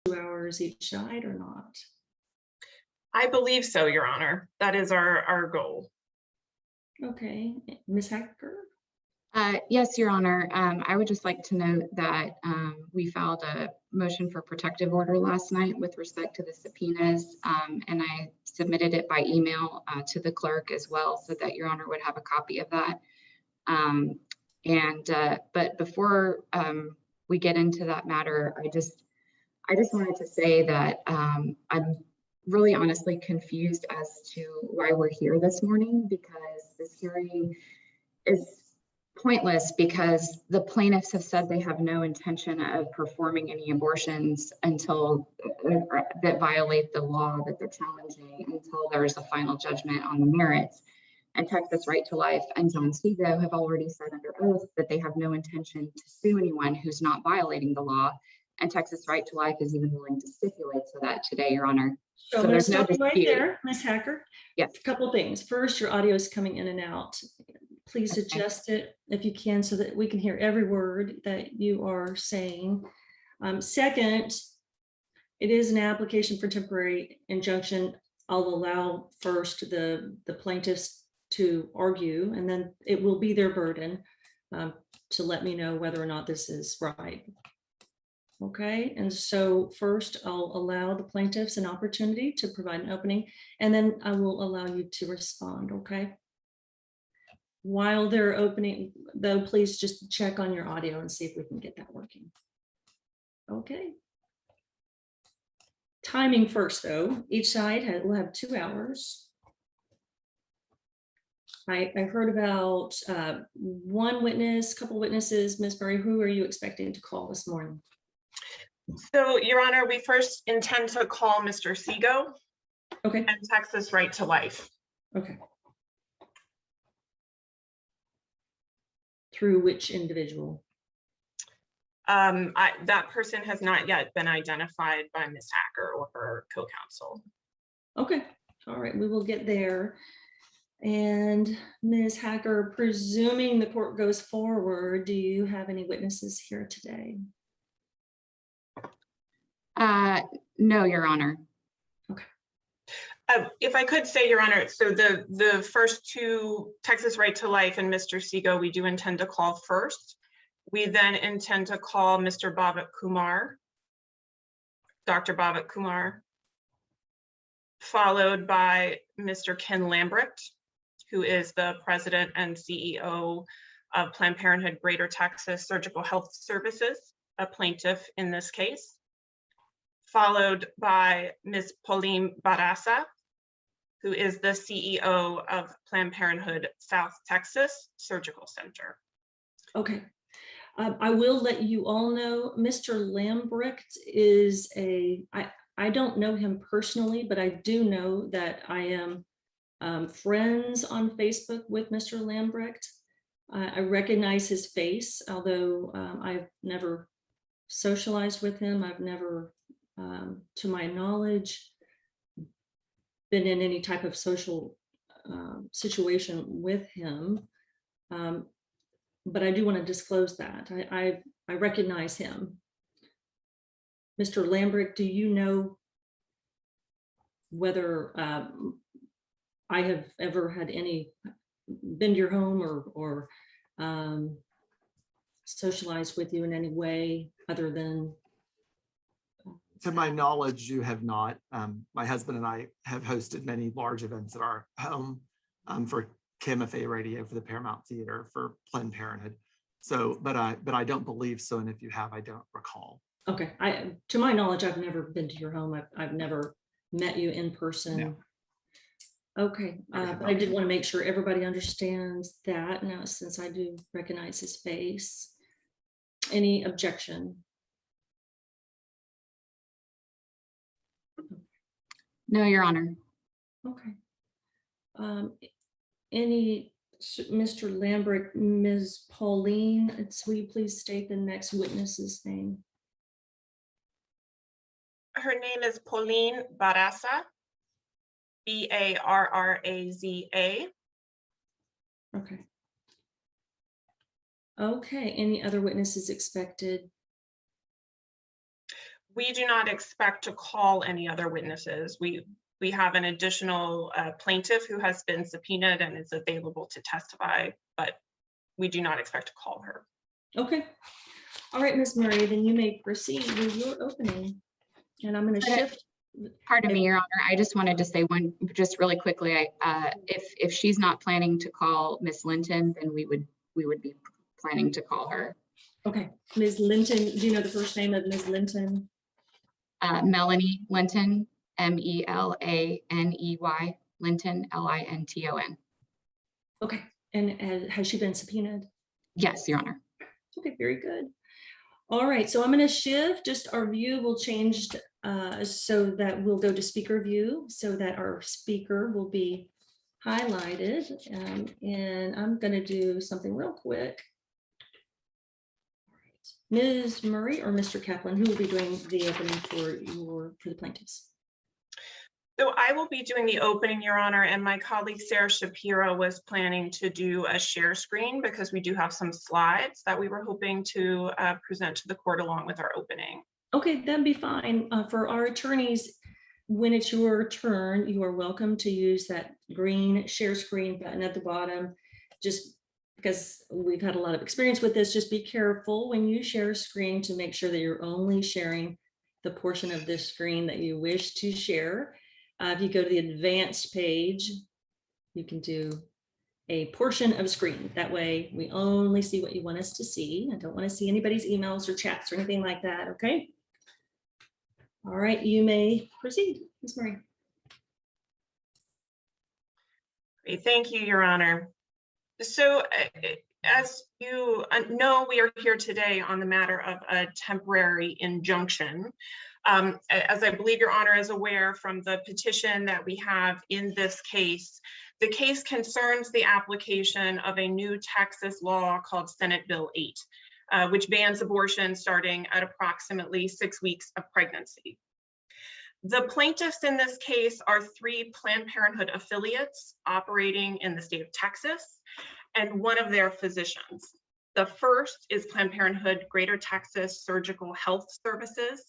2 hours each side or not? I believe so, Your Honor. That is our goal. Okay, Ms. Hacker? Yes, Your Honor. I would just like to note that we filed a motion for protective order last night with respect to the subpoenas, and I submitted it by email to the clerk as well, so that Your Honor would have a copy of that. But before we get into that matter, I just wanted to say that I'm really honestly confused as to why we're here this morning, because this hearing is pointless because the plaintiffs have said they have no intention of performing any abortions until that violate the law that they're challenging, until there's a final judgment on the merits. And Texas Right to Life and John Seago have already said under oath that they have no intention to sue anyone who's not violating the law. And Texas Right to Life is even willing to stipulate to that today, Your Honor. So there's no dispute right there, Ms. Hacker. Yes. A couple of things. First, your audio is coming in and out. Please adjust it if you can so that we can hear every word that you are saying. Second, it is an application for temporary injunction. I'll allow first the plaintiffs to argue, and then it will be their burden to let me know whether or not this is right. Okay, and so first I'll allow the plaintiffs an opportunity to provide an opening, and then I will allow you to respond, okay? While they're opening, though, please just check on your audio and see if we can get that working. Okay. Timing first, though. Each side will have 2 hours. I heard about one witness, couple witnesses. Ms. Murray, who are you expecting to call this morning? So, Your Honor, we first intend to call Mr. Seago. Okay. And Texas Right to Life. Okay. Through which individual? That person has not yet been identified by Ms. Hacker or her co-counsel. Okay, all right, we will get there. And Ms. Hacker, presuming the court goes forward, do you have any witnesses here today? No, Your Honor. Okay. If I could say, Your Honor, so the first two, Texas Right to Life and Mr. Seago, we do intend to call first. We then intend to call Mr. Bhavik Kumar, Dr. Bhavik Kumar, followed by Mr. Ken Lambrecht, who is the president and CEO of Planned Parenthood Greater Texas Surgical Health Services, a plaintiff in this case, followed by Ms. Pauline Barraza, who is the CEO of Planned Parenthood South Texas Surgical Center. Okay. I will let you all know Mr. Lambrecht is I don't know him personally, but I do know that I am friends on Facebook with Mr. Lambrecht. I recognize his face, although I've never socialized with him. I've never, to my knowledge, been in any type of social situation with him. But I do want to disclose that. I recognize him. Mr. Lambrecht, do you know whether I have ever had been to your home or socialized with you in any way other than? To my knowledge, you have not. My husband and I have hosted many large events at our home for KMFA radio, for the Paramount Theater, for Planned Parenthood. So, but I don't believe so. And if you have, I don't recall. Okay, to my knowledge, I've never been to your home. I've never met you in person. No. Okay, but I did want to make sure everybody understands that now, since I do recognize his face. Any objection? No, Your Honor. Okay. Mr. Lambrecht, Ms. Pauline, will you please state the next witness's name? Her name is Pauline Barraza, B-A-R-R-A-Z-A. Okay. Okay, any other witnesses expected? We do not expect to call any other witnesses. We have an additional plaintiff who has been subpoenaed and is available to testify, but we do not expect to call her. Okay. All right, Ms. Murray, then you may proceed with your opening. And I'm going to shift. Pardon me, Your Honor. I just wanted to say one, just really quickly. If she's not planning to call Miss Linton, then we would be planning to call her. Okay, Ms. Linton, do you know the first name of Ms. Linton? Melanie Linton, Melaney, Linton, Linton. Okay, and has she been subpoenaed? Yes, Your Honor. Okay, very good. All right, so I'm going to shift, just our view will change so that we'll go to speaker view so that our speaker will be highlighted. And I'm going to do something real quick. Ms. Murray or Mr. Kaplan, who will be doing the opening for the plaintiffs? So I will be doing the opening, Your Honor, and my colleague Sarah Shapiro was planning to do a share screen because we do have some slides that we were hoping to present to the court along with our opening. Okay, that'd be fine. For our attorneys, when it's your turn, you are welcome to use that green share screen button at the bottom. Just because we've had a lot of experience with this, just be careful when you share a screen to make sure that you're only sharing the portion of this screen that you wish to share. If you go to the advanced page, you can do a portion of screen. That way we only see what you want us to see. I don't want to see anybody's emails or chats or anything like that, okay? All right, you may proceed, Ms. Murray. Great, thank you, Your Honor. So as you know, we are here today on the matter of a temporary injunction. As I believe Your Honor is aware from the petition that we have in this case, the case concerns the application of a new Texas law called Senate Bill 8, which bans abortion starting at approximately 6 weeks of pregnancy. The plaintiffs in this case are 3 Planned Parenthood affiliates operating in the state of Texas and one of their physicians. The first is Planned Parenthood Greater Texas Surgical Health Services.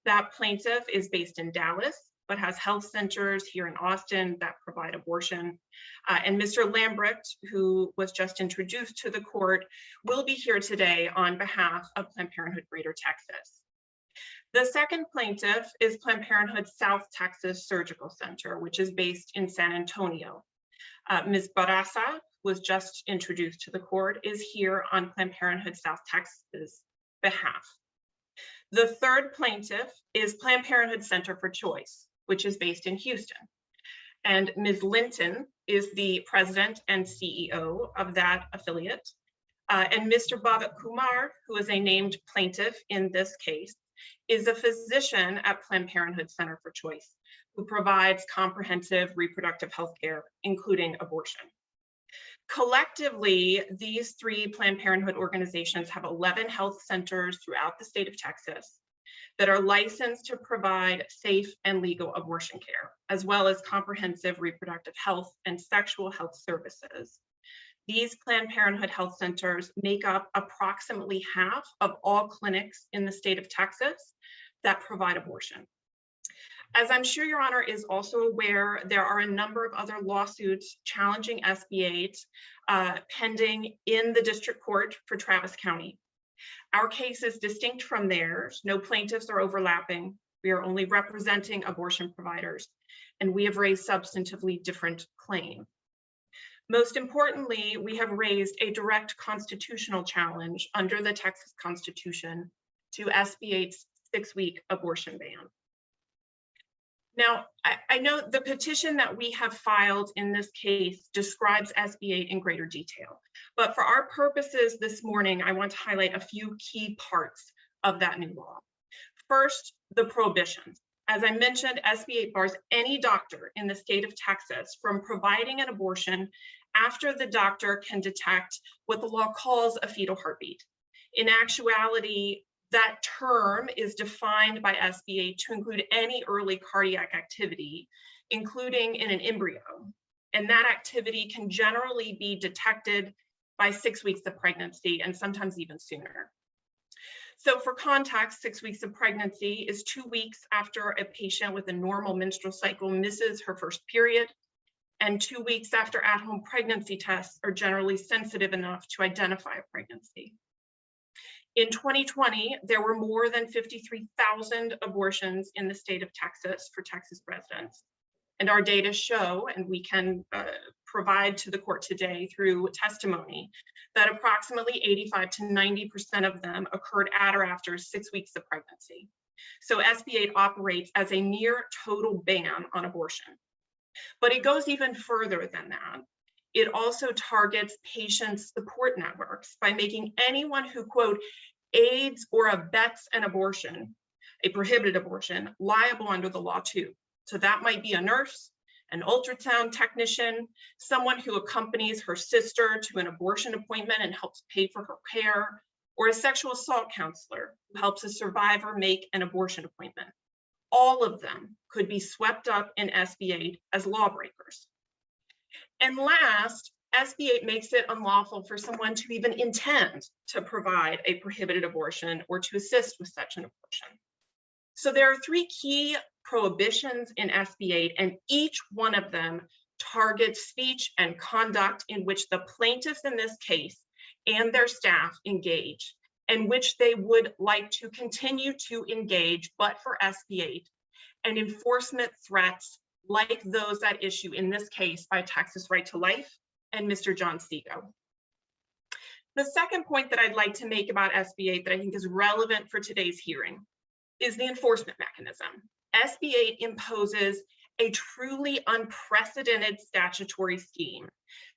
That plaintiff is based in Dallas, but has health centers here in Austin that provide abortion. And Mr. Lambrecht, who was just introduced to the court, will be here today on behalf of Planned Parenthood Greater Texas. The second plaintiff is Planned Parenthood South Texas Surgical Center, which is based in San Antonio. Ms. Barraza was just introduced to the court, is here on Planned Parenthood South Texas' behalf. The third plaintiff is Planned Parenthood Center for Choice, which is based in Houston. And Ms. Linton is the president and CEO of that affiliate. And Mr. Bhavat Kumar, who is a named plaintiff in this case, is a physician at Planned Parenthood Center for Choice, who provides comprehensive reproductive health care, including abortion. Collectively, these 3 Planned Parenthood organizations have 11 health centers throughout the state of Texas that are licensed to provide safe and legal abortion care, as well as comprehensive reproductive health and sexual health services. These Planned Parenthood health centers make up approximately half of all clinics in the state of Texas that provide abortion. As I'm sure Your Honor is also aware, there are a number of other lawsuits challenging SB 8 pending in the district court for Travis County. Our case is distinct from theirs. No plaintiffs are overlapping. We are only representing abortion providers, and we have raised substantively different claims. Most importantly, we have raised a direct constitutional challenge under the Texas Constitution to SB 8's 6-week abortion ban. Now, I know the petition that we have filed in this case describes SB 8 in greater detail, but for our purposes this morning, I want to highlight a few key parts of that new law. First, the prohibitions. As I mentioned, SB 8 bars any doctor in the state of Texas from providing an abortion after the doctor can detect what the law calls a fetal heartbeat. In actuality, that term is defined by SB 8 to include any early cardiac activity, including in an embryo. And that activity can generally be detected by 6 weeks of pregnancy and sometimes even sooner. So for context, 6 weeks of pregnancy is 2 weeks after a patient with a normal menstrual cycle misses her first period, and 2 weeks after at-home pregnancy tests are generally sensitive enough to identify a pregnancy. In 2020, there were more than 53,000 abortions in the state of Texas for Texas residents. And our data show, and we can provide to the court today through testimony, that approximately 85 to 90% of them occurred at or after 6 weeks of pregnancy. So SB8 operates as a near total ban on abortion. But it goes even further than that. It also targets patient support networks by making anyone who, quote, aids or abets an abortion, a prohibited abortion, liable under the law too. So that might be a nurse, an ultrasound technician, someone who accompanies her sister to an abortion appointment and helps pay for her care, or a sexual assault counselor who helps a survivor make an abortion appointment. All of them could be swept up in SB8 as lawbreakers. And last, SB8 makes it unlawful for someone to even intend to provide a prohibited abortion or to assist with such an abortion. So there are 3 key prohibitions in SB8, and each one of them targets speech and conduct in which the plaintiffs in this case and their staff engage, and which they would like to continue to engage, but for SB8, and enforcement threats like those at issue in this case by Texas Right to Life and Mr. John Seago. The second point that I'd like to make about SB8 that I think is relevant for today's hearing is the enforcement mechanism. SB8 imposes a truly unprecedented statutory scheme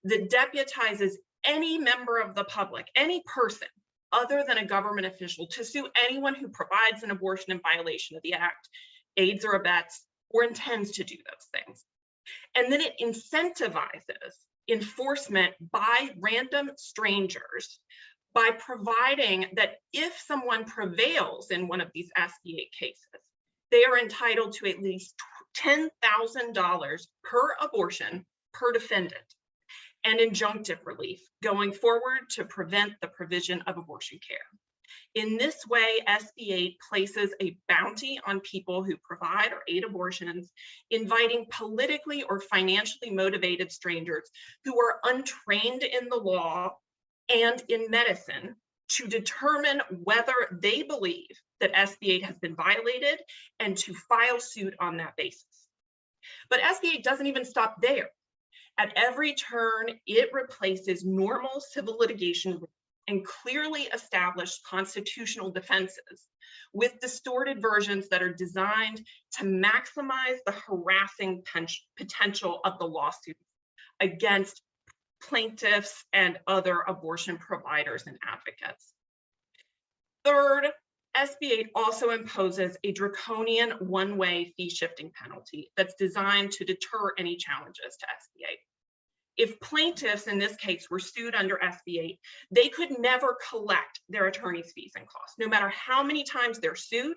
that deputizes any member of the public, any person other than a government official, to sue anyone who provides an abortion in violation of the act, aids or abets, or intends to do those things. And then it incentivizes enforcement by random strangers by providing that if someone prevails in one of these SB8 cases, they are entitled to at least $10,000 per abortion per defendant and injunctive relief going forward to prevent the provision of abortion care. In this way, SB8 places a bounty on people who provide or aid abortions, inviting politically or financially motivated strangers who are untrained in the law and in medicine to determine whether they believe that SB8 has been violated and to file suit on that basis. But SB8 doesn't even stop there. At every turn, it replaces normal civil litigation and clearly established constitutional defenses with distorted versions that are designed to maximize the harassing potential of the lawsuit against plaintiffs and other abortion providers and advocates. Third, SB8 also imposes a draconian one-way fee shifting penalty that's designed to deter any challenges to SB8. If plaintiffs in this case were sued under SB8, they could never collect their attorney's fees and costs, no matter how many times they're sued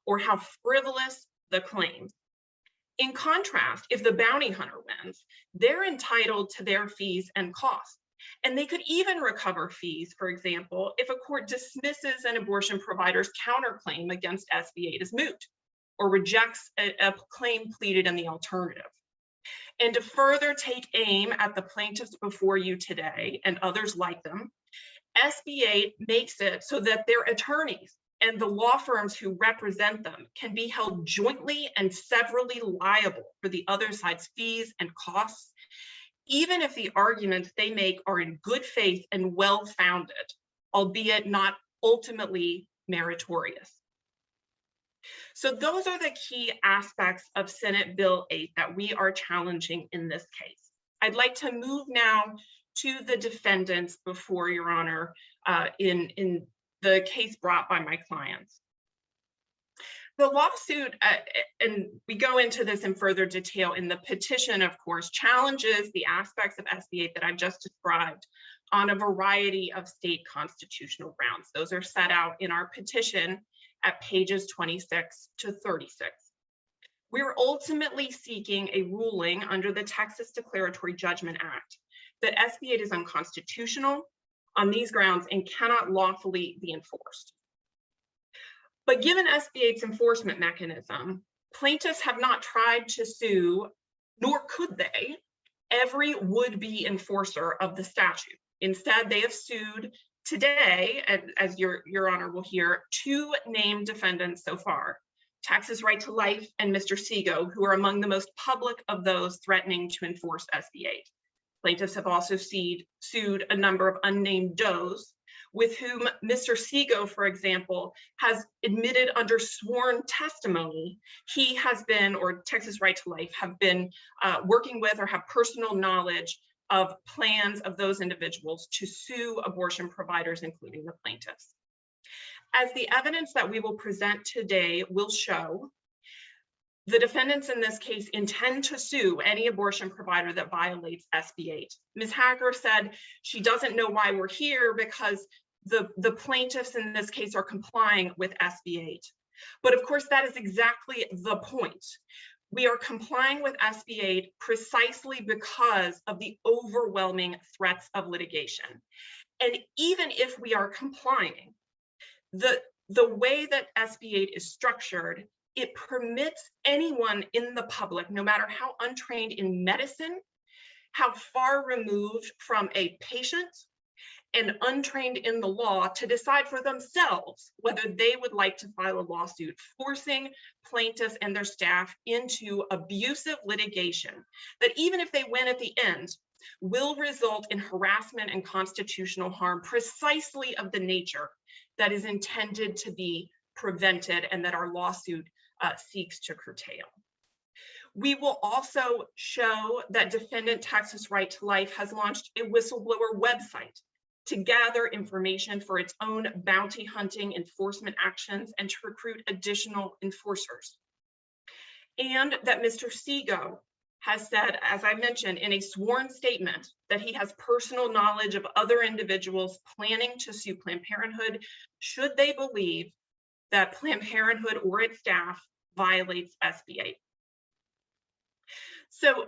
or how frivolous the claims. In contrast, if the bounty hunter wins, they're entitled to their fees and costs. And they could even recover fees, for example, if a court dismisses an abortion provider's counterclaim against SB8 as moot or rejects a claim pleaded in the alternative. And to further take aim at the plaintiffs before you today and others like them, SB8 makes it so that their attorneys and the law firms who represent them can be held jointly and severally liable for the other side's fees and costs, even if the arguments they make are in good faith and well-founded, albeit not ultimately meritorious. So those are the key aspects of Senate Bill 8 that we are challenging in this case. I'd like to move now to the defendants before Your Honor in the case brought by my clients. The lawsuit, and we go into this in further detail in the petition, of course, challenges the aspects of SB8 that I've just described on a variety of state constitutional grounds. Those are set out in our petition at pages 26 to 36. We're ultimately seeking a ruling under the Texas Declaratory Judgment Act that SB8 is unconstitutional on these grounds and cannot lawfully be enforced. But given SB8's enforcement mechanism, plaintiffs have not tried to sue, nor could they, every would-be enforcer of the statute. Instead, they have sued today, as your honor will hear, 2 named defendants so far, Texas Right to Life and Mr. Seago, who are among the most public of those threatening to enforce SB8. Plaintiffs have also sued a number of unnamed does, with whom Mr. Seago, for example, has admitted under sworn testimony he has been, or Texas Right to Life, have been working with or have personal knowledge of plans of those individuals to sue abortion providers, including the plaintiffs. As the evidence that we will present today will show, the defendants in this case intend to sue any abortion provider that violates SB8. Ms. Hacker said she doesn't know why we're here because the plaintiffs in this case are complying with SB8. But of course, that is exactly the point. We are complying with SB8 precisely because of the overwhelming threats of litigation. And even if we are complying, the way that SB8 is structured, it permits anyone in the public, no matter how untrained in medicine, how far removed from a patient, and untrained in the law, to decide for themselves whether they would like to file a lawsuit, forcing plaintiffs and their staff into abusive litigation that, even if they win at the end, will result in harassment and constitutional harm precisely of the nature that is intended to be prevented and that our lawsuit seeks to curtail. We will also show that defendant Texas Right to Life has launched a whistleblower website to gather information for its own bounty hunting enforcement actions and to recruit additional enforcers. And that Mr. Seago has said, as I mentioned, in a sworn statement, that he has personal knowledge of other individuals planning to sue Planned Parenthood should they believe that Planned Parenthood or its staff violates SB8. So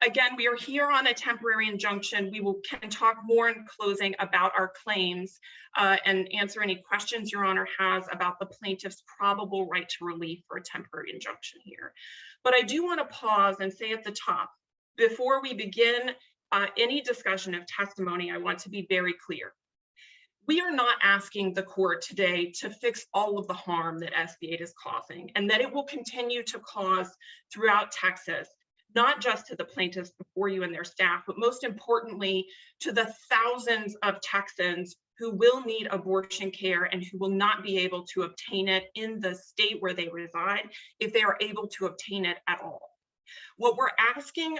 again, we are here on a temporary injunction. We can talk more in closing about our claims and answer any questions your honor has about the plaintiff's probable right to relief for a temporary injunction here. But I do want to pause and say at the top, before we begin any discussion of testimony, I want to be very clear. We are not asking the court today to fix all of the harm that SB8 is causing and that it will continue to cause throughout Texas, not just to the plaintiffs before you and their staff, but most importantly, to the thousands of Texans who will need abortion care and who will not be able to obtain it in the state where they reside if they are able to obtain it at all. What we're asking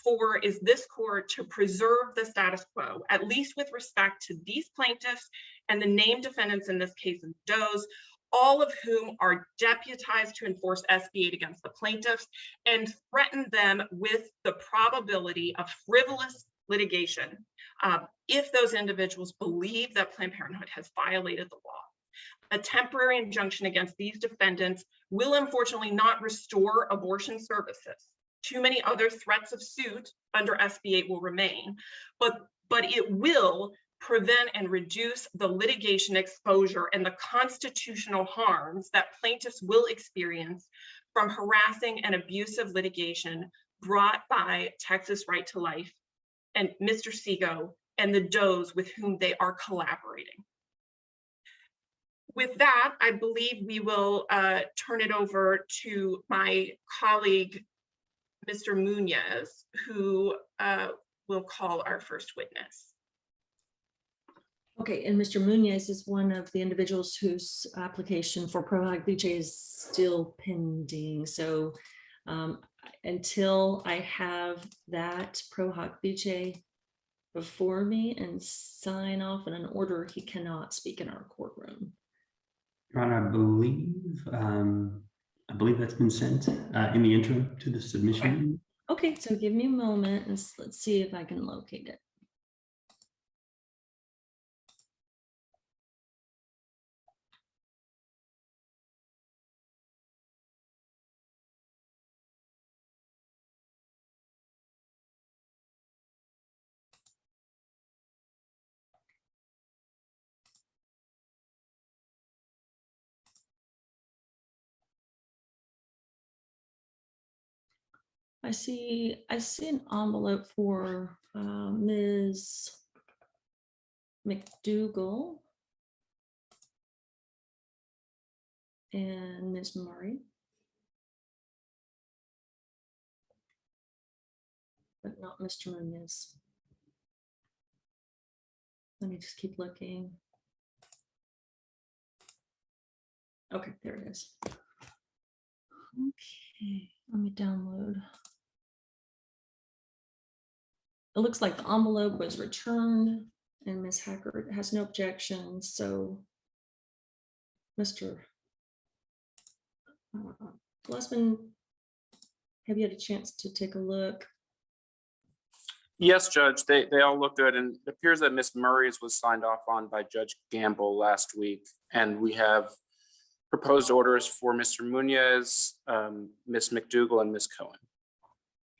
for is this court to preserve the status quo, at least with respect to these plaintiffs and the named defendants in this case of does, all of whom are deputized to enforce SB8 against the plaintiffs and threaten them with the probability of frivolous litigation if those individuals believe that Planned Parenthood has violated the law. A temporary injunction against these defendants will unfortunately not restore abortion services. Too many other threats of suit under SB8 will remain, but it will prevent and reduce the litigation exposure and the constitutional harms that plaintiffs will experience from harassing and abusive litigation brought by Texas Right to Life and Mr. Seago and the does with whom they are collaborating. With that, I believe we will turn it over to my colleague, Mr. Munoz, who will call our first witness. Okay, and Mr. Munoz is one of the individuals whose application for pro hac vice is still pending. So until I have that pro hac vice before me and sign off in an order, he cannot speak in our courtroom. Your Honor, I believe that's been sent in the interim to the submission. Okay, so give me a moment and let's see if I can locate it. I see an envelope for Ms. McDougall and Ms. Murray, but not Mr. Munoz. Let me just keep looking. Okay, there it is. Okay, let me download. It looks like the envelope was returned and Ms. Hacker has no objections. So Mr. Glassman, have you had a chance to take a look? Yes, Judge, they all look good, and it appears that Ms. Murray's was signed off on by Judge Gamble last week, and we have proposed orders for Mr. Munoz, Ms. McDougall, and Ms. Cohen.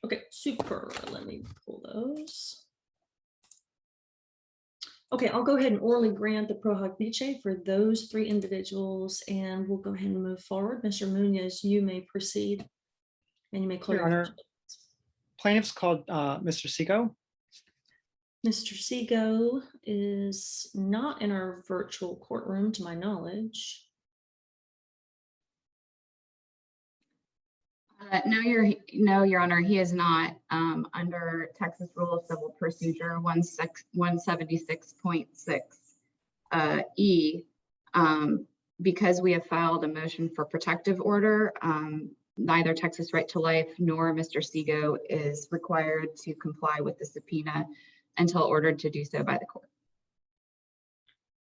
Okay, super. Let me pull those. Okay, I'll go ahead and orally grant the prohibition for those 3 individuals, and we'll go ahead and move forward. Mr. Munoz, you may proceed, and you may call Your Honor, plaintiff's called Mr. Sego. Mr. Sego is not in our virtual courtroom, to my knowledge. No, Your Honor, he is not. Under Texas Rule of Civil Procedure 176.6 E, because we have filed a motion for protective order, neither Texas Right to Life nor Mr. Sego is required to comply with the subpoena until ordered to do so by the court.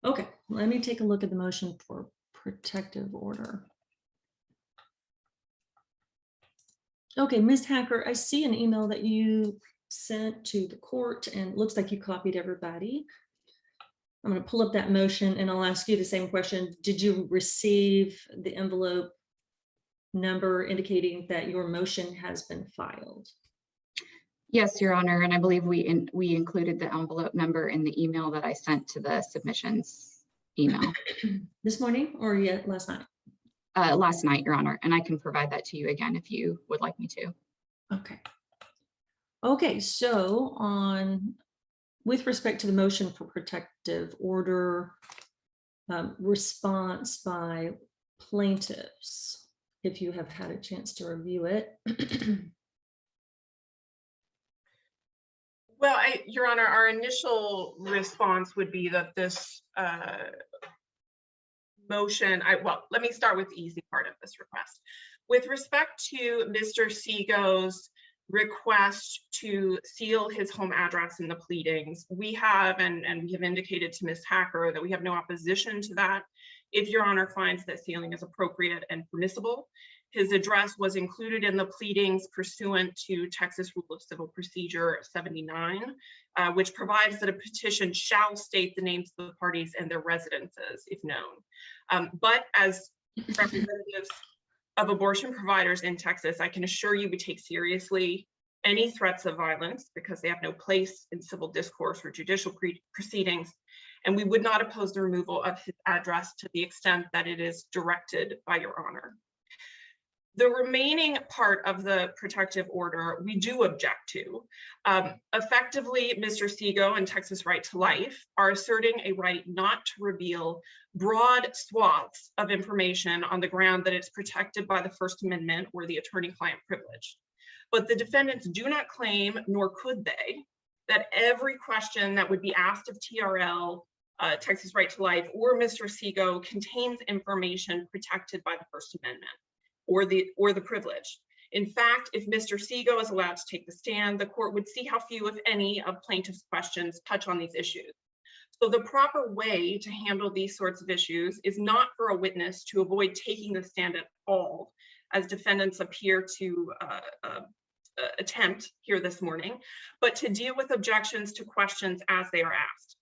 Okay, let me take a look at the motion for protective order. Okay, Ms. Hacker, I see an email that you sent to the court and it looks like you copied everybody. I'm going to pull up that motion and I'll ask you the same question. Did you receive the envelope number indicating that your motion has been filed? Yes, Your Honor, and I believe we included the envelope number in the email that I sent to the submissions email. This morning or yet last night? Last night, Your Honor, and I can provide that to you again if you would like me to. Okay. Okay, so with respect to the motion for protective order, response by plaintiffs, if you have had a chance to review it. Well, Your Honor, our initial response would be that this motion, well, let me start with the easy part of this request. With respect to Mr. Sego's request to seal his home address in the pleadings, we have, and we have indicated to Ms. Hacker that we have no opposition to that. If Your Honor finds that sealing is appropriate and permissible, his address was included in the pleadings pursuant to Texas Rule of Civil Procedure 79, which provides that a petition shall state the names of the parties and their residences if known. But as representatives of abortion providers in Texas, I can assure you we take seriously any threats of violence because they have no place in civil discourse or judicial proceedings, and we would not oppose the removal of his address to the extent that it is directed by Your Honor. The remaining part of the protective order we do object to. Effectively, Mr. Sego and Texas Right to Life are asserting a right not to reveal broad swaths of information on the ground that it's protected by the First Amendment or the attorney-client privilege. But the defendants do not claim, nor could they, that every question that would be asked of TRL, Texas Right to Life, or Mr. Sego contains information protected by the First Amendment or the privilege. In fact, if Mr. Sego is allowed to take the stand, the court would see how few, if any, of plaintiff's questions touch on these issues. So the proper way to handle these sorts of issues is not for a witness to avoid taking the stand at all, as defendants appear to attempt here this morning, but to deal with objections to questions as they are asked.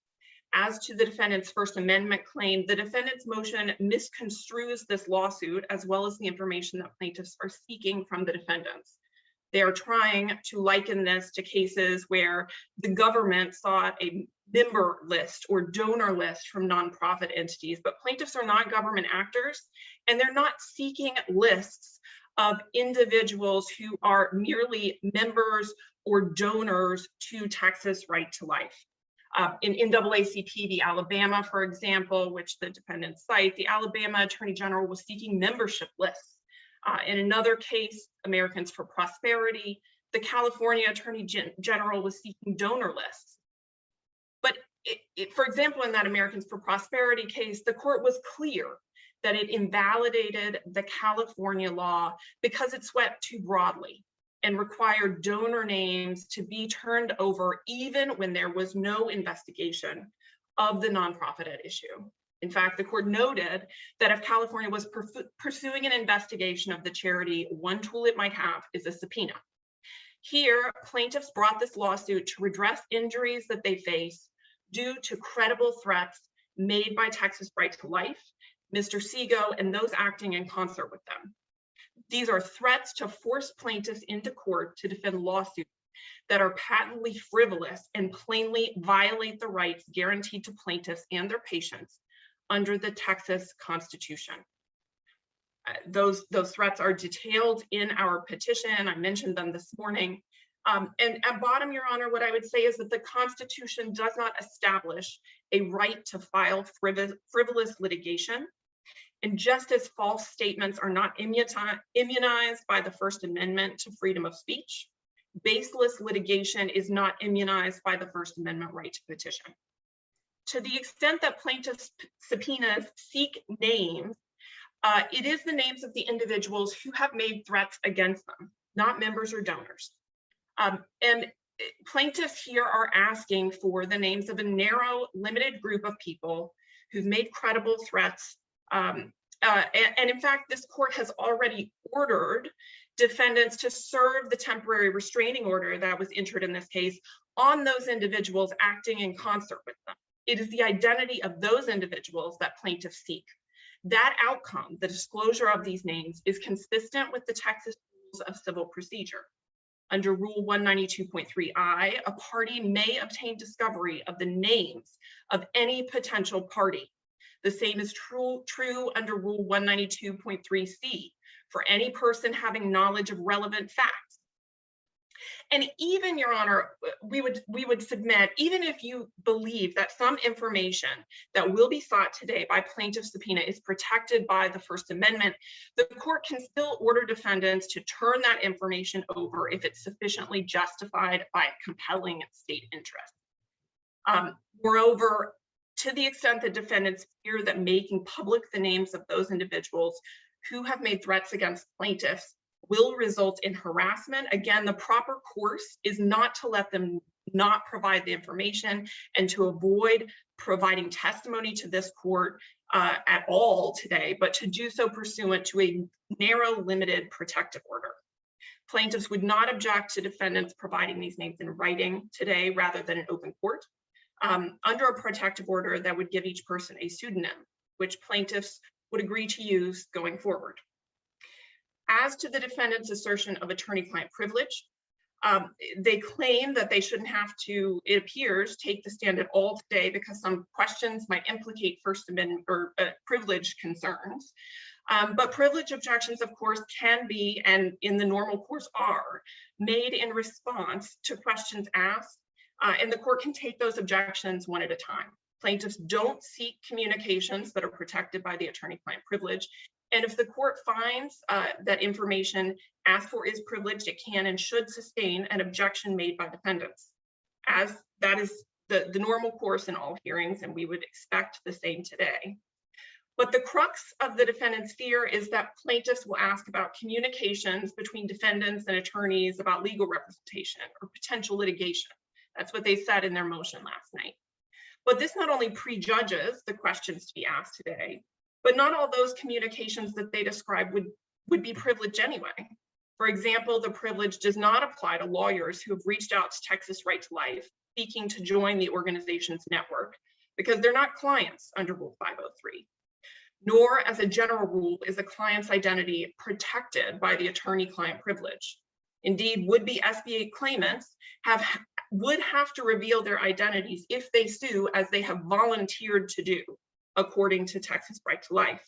As to the defendant's First Amendment claim, the defendant's motion misconstrues this lawsuit as well as the information that plaintiffs are seeking from the defendants. They are trying to liken this to cases where the government sought a member list or donor list from nonprofit entities, but plaintiffs are not government actors, and they're not seeking lists of individuals who are merely members or donors to Texas Right to Life. In NAACP v. Alabama, for example, which the defendants cite, the Alabama Attorney General was seeking membership lists. In another case, Americans for Prosperity, the California Attorney General was seeking donor lists. But for example, in that Americans for Prosperity case, the court was clear that it invalidated the California law because it swept too broadly and required donor names to be turned over even when there was no investigation of the nonprofit at issue. In fact, the court noted that if California was pursuing an investigation of the charity, one tool it might have is a subpoena. Here, plaintiffs brought this lawsuit to redress injuries that they face due to credible threats made by Texas Right to Life, Mr. Seago, and those acting in concert with them. These are threats to force plaintiffs into court to defend lawsuits that are patently frivolous and plainly violate the rights guaranteed to plaintiffs and their patients under the Texas Constitution. Those threats are detailed in our petition. I mentioned them this morning. And at bottom, Your Honor, what I would say is that the Constitution does not establish a right to file frivolous litigation. And just as false statements are not immunized by the First Amendment to freedom of speech, baseless litigation is not immunized by the First Amendment right to petition. To the extent that plaintiffs' subpoenas seek names, it is the names of the individuals who have made threats against them, not members or donors. And plaintiffs here are asking for the names of a narrow, limited group of people who've made credible threats. And in fact, this court has already ordered defendants to serve the temporary restraining order that was entered in this case on those individuals acting in concert with them. It is the identity of those individuals that plaintiffs seek. That outcome, the disclosure of these names, is consistent with the Texas Rules of Civil Procedure. Under Rule 192.3I, a party may obtain discovery of the names of any potential party. The same is true under Rule 192.3C for any person having knowledge of relevant facts. And even, Your Honor, we would submit, even if you believe that some information that will be sought today by plaintiff subpoena is protected by the First Amendment, the court can still order defendants to turn that information over if it's sufficiently justified by a compelling state interest. Moreover, to the extent that defendants fear that making public the names of those individuals who have made threats against plaintiffs will result in harassment, again, the proper course is not to let them not provide the information and to avoid providing testimony to this court at all today, but to do so pursuant to a narrow, limited protective order. Plaintiffs would not object to defendants providing these names in writing today rather than an open court. Under a protective order that would give each person a pseudonym, which plaintiffs would agree to use going forward. As to the defendant's assertion of attorney-client privilege, they claim that they shouldn't have to, it appears, take the stand at all today because some questions might implicate First Amendment or privilege concerns. But privilege objections, of course, can be, and in the normal course are, made in response to questions asked, and the court can take those objections one at a time. Plaintiffs don't seek communications that are protected by the attorney-client privilege. And if the court finds that information asked for is privileged, it can and should sustain an objection made by defendants, as that is the normal course in all hearings, and we would expect the same today. But the crux of the defendant's fear is that plaintiffs will ask about communications between defendants and attorneys about legal representation or potential litigation. That's what they said in their motion last night. But this not only prejudges the questions to be asked today, but not all those communications that they describe would be privileged anyway. For example, the privilege does not apply to lawyers who have reached out to Texas Right to Life seeking to join the organization's network because they're not clients under Rule 503. Nor, as a general rule, is a client's identity protected by the attorney-client privilege. Indeed, would-be SBA claimants would have to reveal their identities if they sue, as they have volunteered to do, according to Texas Right to Life.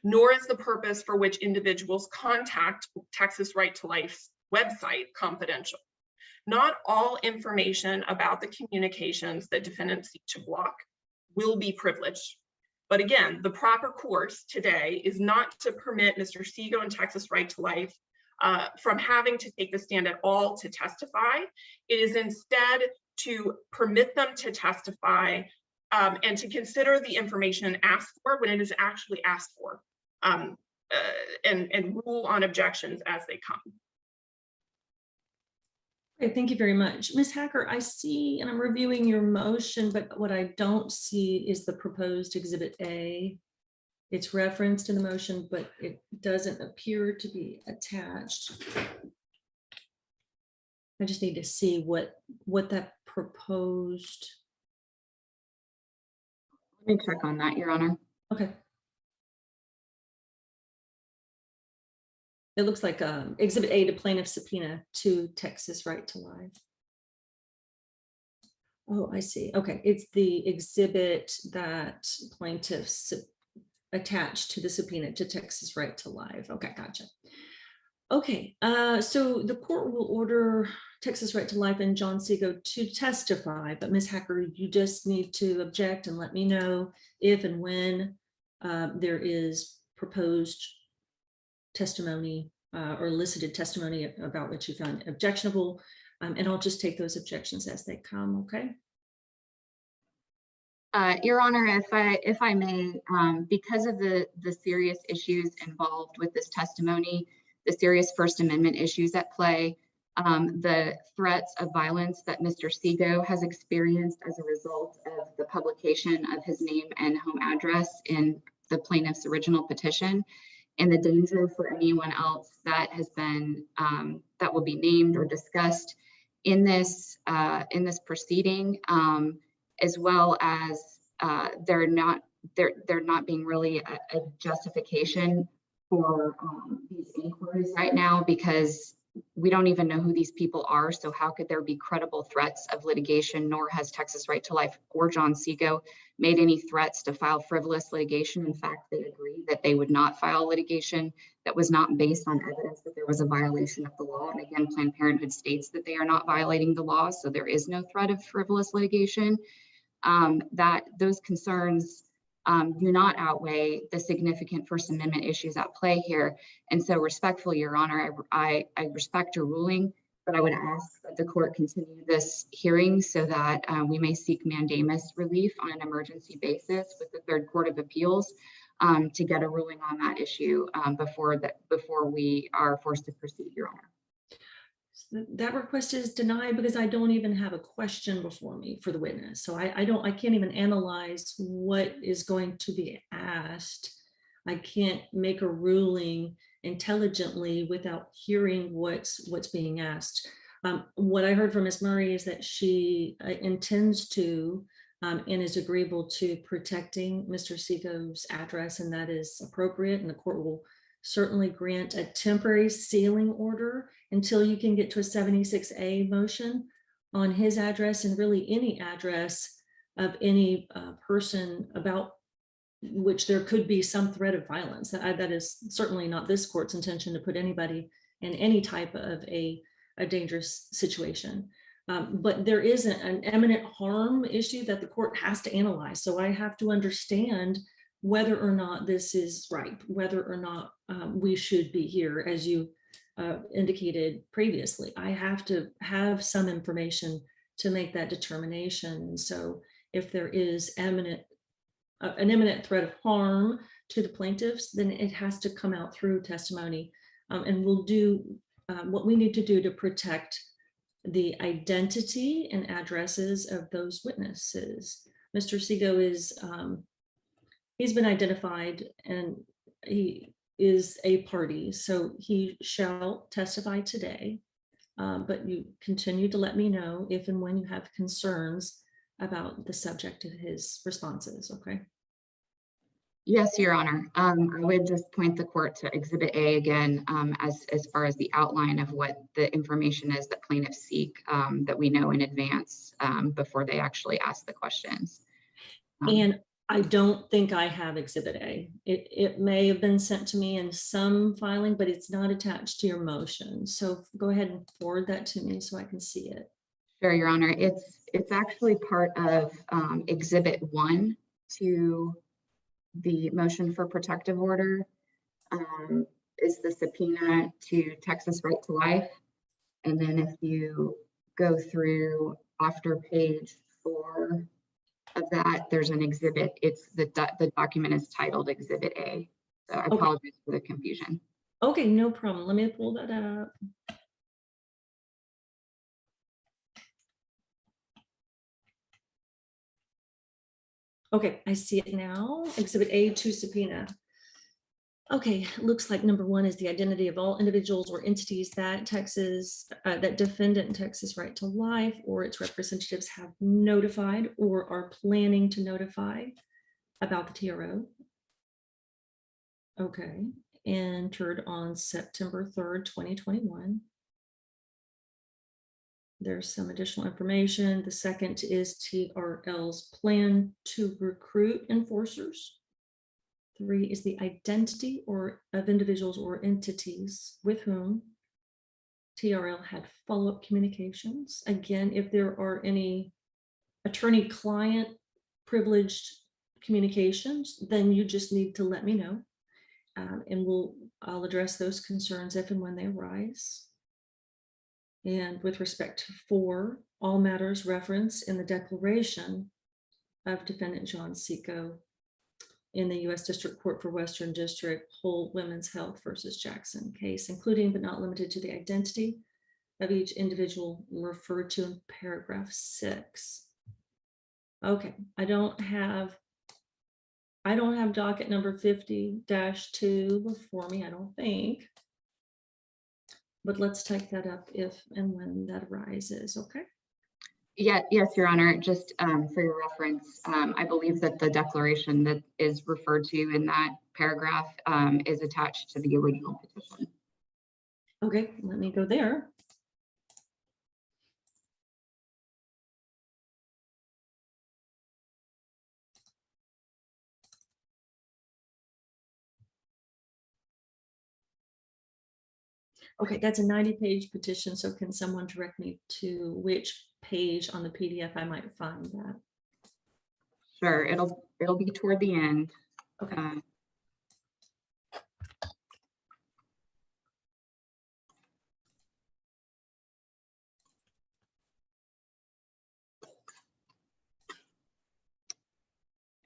nor is the purpose for which individuals contact Texas Right to Life's website confidential. Not all information about the communications that defendants seek to block will be privileged. But again, the proper course today is not to permit Mr. Sego and Texas Right to Life from having to take the stand at all to testify. It is instead to permit them to testify and to consider the information asked for when it is actually asked for, and rule on objections as they come. Okay, thank you very much. Ms. Hacker, I see, and I'm reviewing your motion, but what I don't see is the proposed Exhibit A. It's referenced in the motion, but it doesn't appear to be attached. I just need to see what that proposed. Let me check on that, Your Honor. Okay. It looks like Exhibit A to plaintiff's subpoena to Texas Right to Life. Oh, I see. Okay, it's the exhibit that plaintiffs attached to the subpoena to Texas Right to Life. Okay, gotcha. Okay, so the court will order Texas Right to Life and John Sego to testify, but Ms. Hacker, you just need to object and let me know if and when there is proposed testimony or elicited testimony about what you found objectionable, and I'll just take those objections as they come, okay? Your Honor, if I may, because of the serious issues involved with this testimony, the serious First Amendment issues at play, the threats of violence that Mr. Sego has experienced as a result of the publication of his name and home address in the plaintiff's original petition, and the danger for anyone else that has been that will be named or discussed in this proceeding, as well as there not being really a justification for these inquiries right now, because we don't even know who these people are. So how could there be credible threats of litigation? Nor has Texas Right to Life or John Sego made any threats to file frivolous litigation. In fact, they agree that they would not file litigation that was not based on evidence that there was a violation of the law. And again, Planned Parenthood states that they are not violating the law, so there is no threat of frivolous litigation. That those concerns do not outweigh the significant First Amendment issues at play here. And so respectfully, Your Honor, I respect your ruling, but I would ask that the court continue this hearing so that we may seek mandamus relief on an emergency basis with the Third Court of Appeals to get a ruling on that issue before we are forced to proceed, Your Honor. That request is denied because I don't even have a question before me for the witness. So I can't even analyze what is going to be asked. I can't make a ruling intelligently without hearing what's being asked. What I heard from Ms. Murray is that she intends to and is agreeable to protecting Mr. Sego's address, and that is appropriate, and the court will certainly grant a temporary sealing order until you can get to a 76A motion on his address, and really any address of any person about which there could be some threat of violence. That is certainly not this court's intention to put anybody in any type of a dangerous situation. But there is an imminent harm issue that the court has to analyze. So I have to understand whether or not this is right, whether or not we should be here, as you indicated previously. I have to have some information to make that determination. So if there is an imminent threat of harm to the plaintiffs, then it has to come out through testimony, and we'll do what we need to do to protect the identity and addresses of those witnesses. Mr. Sego is he's been identified and he is a party, so he shall testify today, but you continue to let me know if and when you have concerns about the subject of his responses, okay? Yes, Your Honor. I would just point the court to Exhibit A again, as far as the outline of what the information is that plaintiffs seek, that we know in advance before they actually ask the questions. And I don't think I have Exhibit A. It may have been sent to me in some filing, but it's not attached to your motion. So go ahead and forward that to me so I can see it. Sure, Your Honor. It's actually part of Exhibit 1 to the motion for protective order. Is the subpoena to Texas Right to Life. And then if you go through after page 4 of that, there's an exhibit. It's the document is titled Exhibit A. So I apologize for the confusion. Okay, no problem. Let me pull that up. Okay, I see it now. Exhibit A2 subpoena. Okay, looks like number 1 is the identity of all individuals or entities that that defendant Texas Right to Life or its representatives have notified or are planning to notify about the TRO. Okay, entered on September 3rd, 2021. There's some additional information. The second is TRL's plan to recruit enforcers. 3 is the identity of individuals or entities with whom TRL had follow-up communications. Again, if there are any attorney-client privileged communications, then you just need to let me know. And I'll address those concerns if and when they arise. And with respect to 4, all matters referenced in the declaration of defendant John Seco in the U.S. District Court for Western District Whole Women's Health versus Jackson case, including but not limited to the identity of each individual referred to in paragraph 6. Okay, I don't have docket number 50-2 before me, I don't think. But let's take that up if and when that arises, okay? Yeah, yes, Your Honor. Just for your reference, I believe that the declaration that is referred to in that paragraph is attached to the original petition. Okay, let me go there. Okay, that's a 90-page petition. So can someone direct me to which page on the PDF I might find that? Sure, it'll be toward the end. Okay.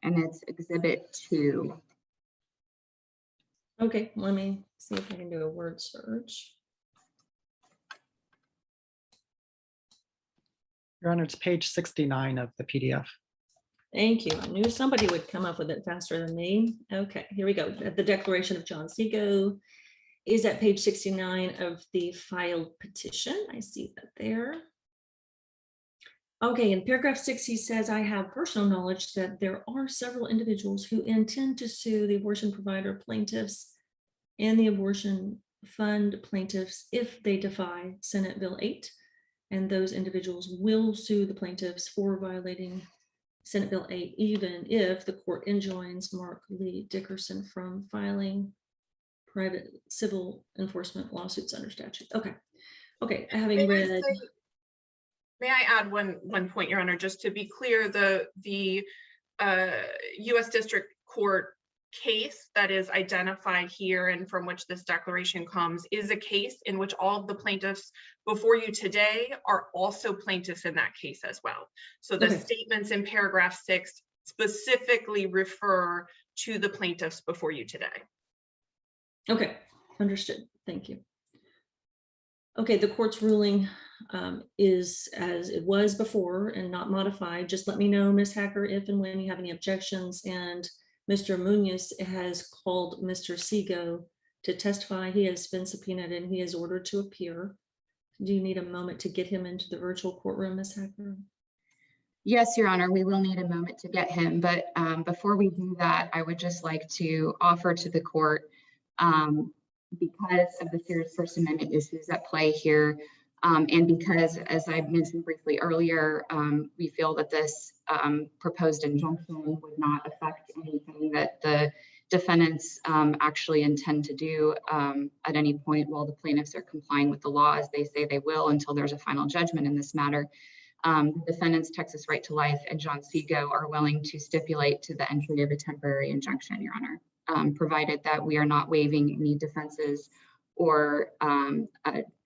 And it's Exhibit 2. Okay, let me see if I can do a word search. Your Honor, it's page 69 of the PDF. Thank you. I knew somebody would come up with it faster than me. Okay, here we go. The declaration of John Seco is at page 69 of the filed petition. I see that there. Okay, in paragraph 6, he says, I have personal knowledge that there are several individuals who intend to sue the abortion provider plaintiffs and the abortion fund plaintiffs if they defy Senate Bill 8. And those individuals will sue the plaintiffs for violating Senate Bill 8, even if the court enjoins Mark Lee Dickerson from filing private civil enforcement lawsuits under statute. Okay. Okay, having read. May I add one point, Your Honor, just to be clear, the U.S. District Court case that is identified here and from which this declaration comes is a case in which all of the plaintiffs before you today are also plaintiffs in that case as well. So the statements in paragraph 6 specifically refer to the plaintiffs before you today. Okay, understood. Thank you. Okay, the court's ruling is as it was before and not modified. Just let me know, Ms. Hacker, if and when you have any objections. And Mr. Munoz has called Mr. Seco to testify. He has been subpoenaed and he is ordered to appear. Do you need a moment to get him into the virtual courtroom, Ms. Hacker? Yes, Your Honor, we will need a moment to get him. But before we do that, I would just like to offer to the court, because of the serious First Amendment issues at play here, And because, as I mentioned briefly earlier, we feel that this proposed injunction would not affect anything that the defendants actually intend to do at any point while the plaintiffs are complying with the law as they say they will until there's a final judgment in this matter. The defendants, Texas Right to Life and John Seago, are willing to stipulate to the entry of a temporary injunction, Your Honor, provided that we are not waiving any defenses or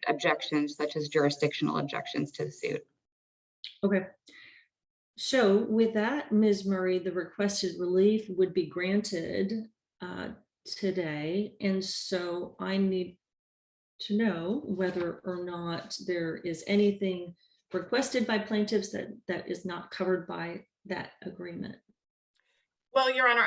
objections such as jurisdictional objections to the suit. Okay. So with that, Ms. Murray, the requested relief would be granted today. And so I need to know whether or not there is anything requested by plaintiffs that is not covered by that agreement. Well, Your Honor,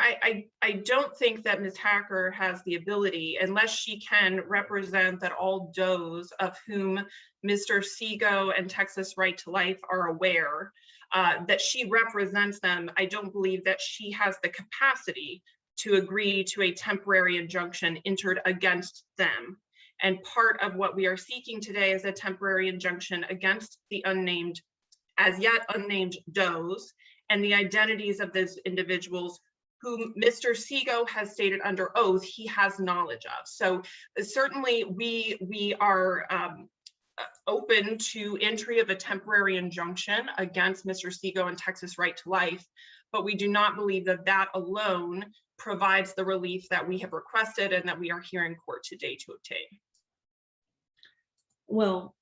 I don't think that Ms. Hacker has the ability, unless she can represent that all does of whom Mr. Seago and Texas Right to Life are aware, that she represents them. I don't believe that she has the capacity to agree to a temporary injunction entered against them. And part of what we are seeking today is a temporary injunction against the unnamed, as yet unnamed does, and the identities of those individuals whom Mr. Seago has stated under oath he has knowledge of. So certainly we are open to entry of a temporary injunction against Mr. Seago and Texas Right to Life, but we do not believe that that alone provides the relief that we have requested and that we are here in court today to obtain. Well,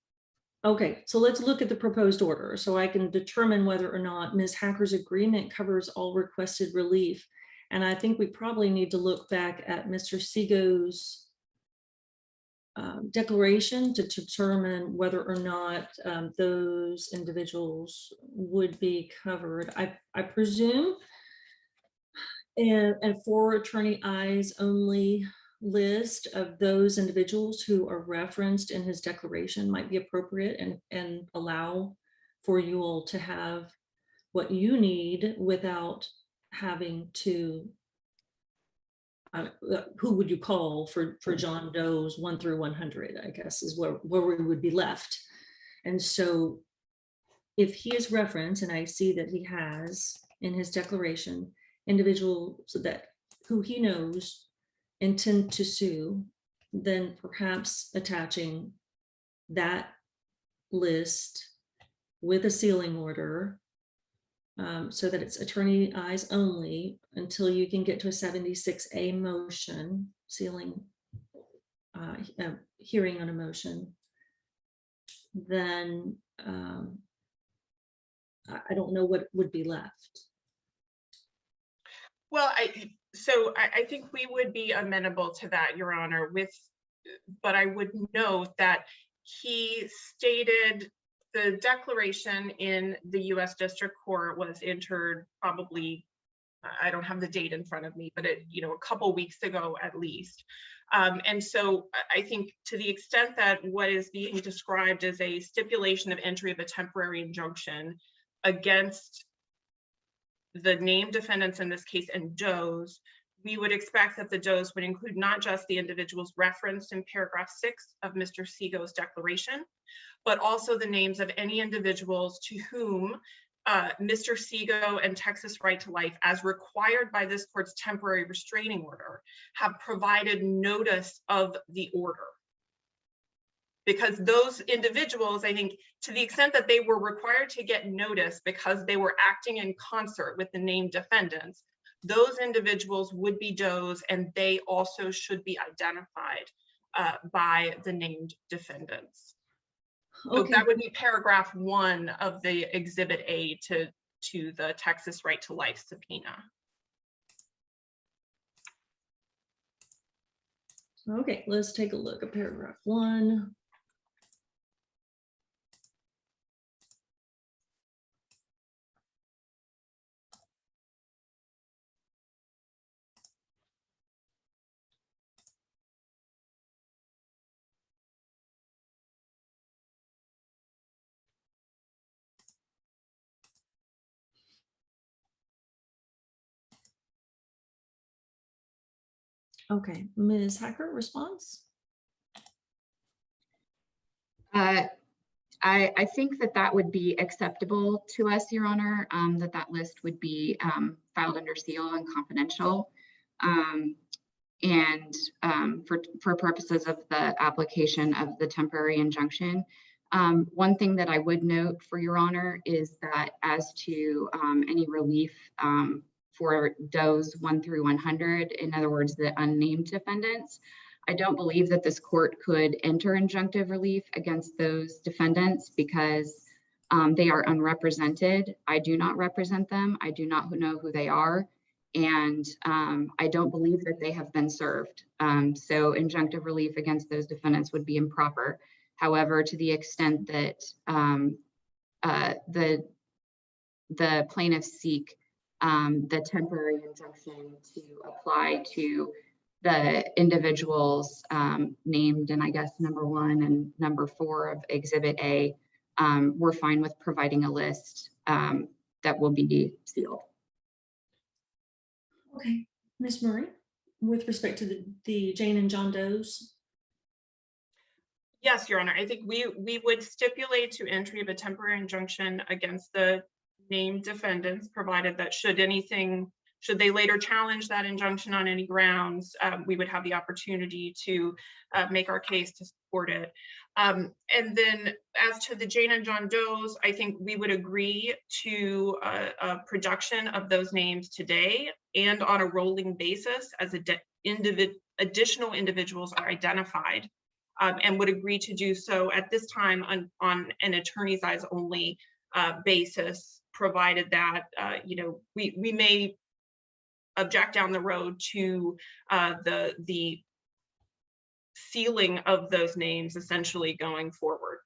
okay, so let's look at the proposed order so I can determine whether or not Ms. Hacker's agreement covers all requested relief. And I think we probably need to look back at Mr. Seago's declaration to determine whether or not those individuals would be covered. I presume and for attorney eyes only list of those individuals who are referenced in his declaration might be appropriate and allow for you all to have what you need without having to who would you call for John Doe's 1 through 100, I guess is where we would be left. And so if he is referenced, and I see that he has in his declaration individuals that who he knows intend to sue, then perhaps attaching that list with a sealing order so that it's attorney eyes only until you can get to a 76A motion, sealing hearing on a motion, then I don't know what would be left. Well, I think we would be amenable to that, Your Honor, but I would note that he stated the declaration in the U.S. District Court was entered probably, I don't have the date in front of me, but a couple weeks ago at least. And so I think to the extent that what is being described as a stipulation of entry of a temporary injunction against the named defendants in this case and Doe's, we would expect that the Doe's would include not just the individuals referenced in paragraph 6 of Mr. Seago's declaration, but also the names of any individuals to whom Mr. Seago and Texas Right to Life, as required by this court's temporary restraining order, have provided notice of the order. Because those individuals, I think, to the extent that they were required to get notice because they were acting in concert with the named defendants, those individuals would be Doe's, and they also should be identified by the named defendants. So Okay. that would be paragraph 1 of the Exhibit A to the Texas Right to Life subpoena. Okay, let's take a look at paragraph 1. Okay, Ms. Hacker, response? I think that that would be acceptable to us, Your Honor, that list would be filed under seal and confidential. And for purposes of the application of the temporary injunction. One thing that I would note for Your Honor is that as to any relief for does 1 through 100, in other words, the unnamed defendants, I don't believe that this court could enter injunctive relief against those defendants because they are unrepresented. I do not represent them. I do not know who they are. And I don't believe that they have been served. So injunctive relief against those defendants would be improper. However, to the extent that the plaintiffs seek the temporary injunction to apply to the individuals named in, I guess, number 1 and number 4 of Exhibit A, we're fine with providing a list that will be sealed. Okay, Ms. Murray, with respect to the Jane and John Does. Yes, Your Honor. I think we would stipulate to entry of a temporary injunction against the named defendants, provided that should they later challenge that injunction on any grounds, we would have the opportunity to make our case to support it. And then as to the Jane and John Does, I think we would agree to a production of those names today and on a rolling basis as additional individuals are identified, and would agree to do so at this time on an attorney's eyes only basis, provided that we may object down the road to the sealing of those names essentially going forward.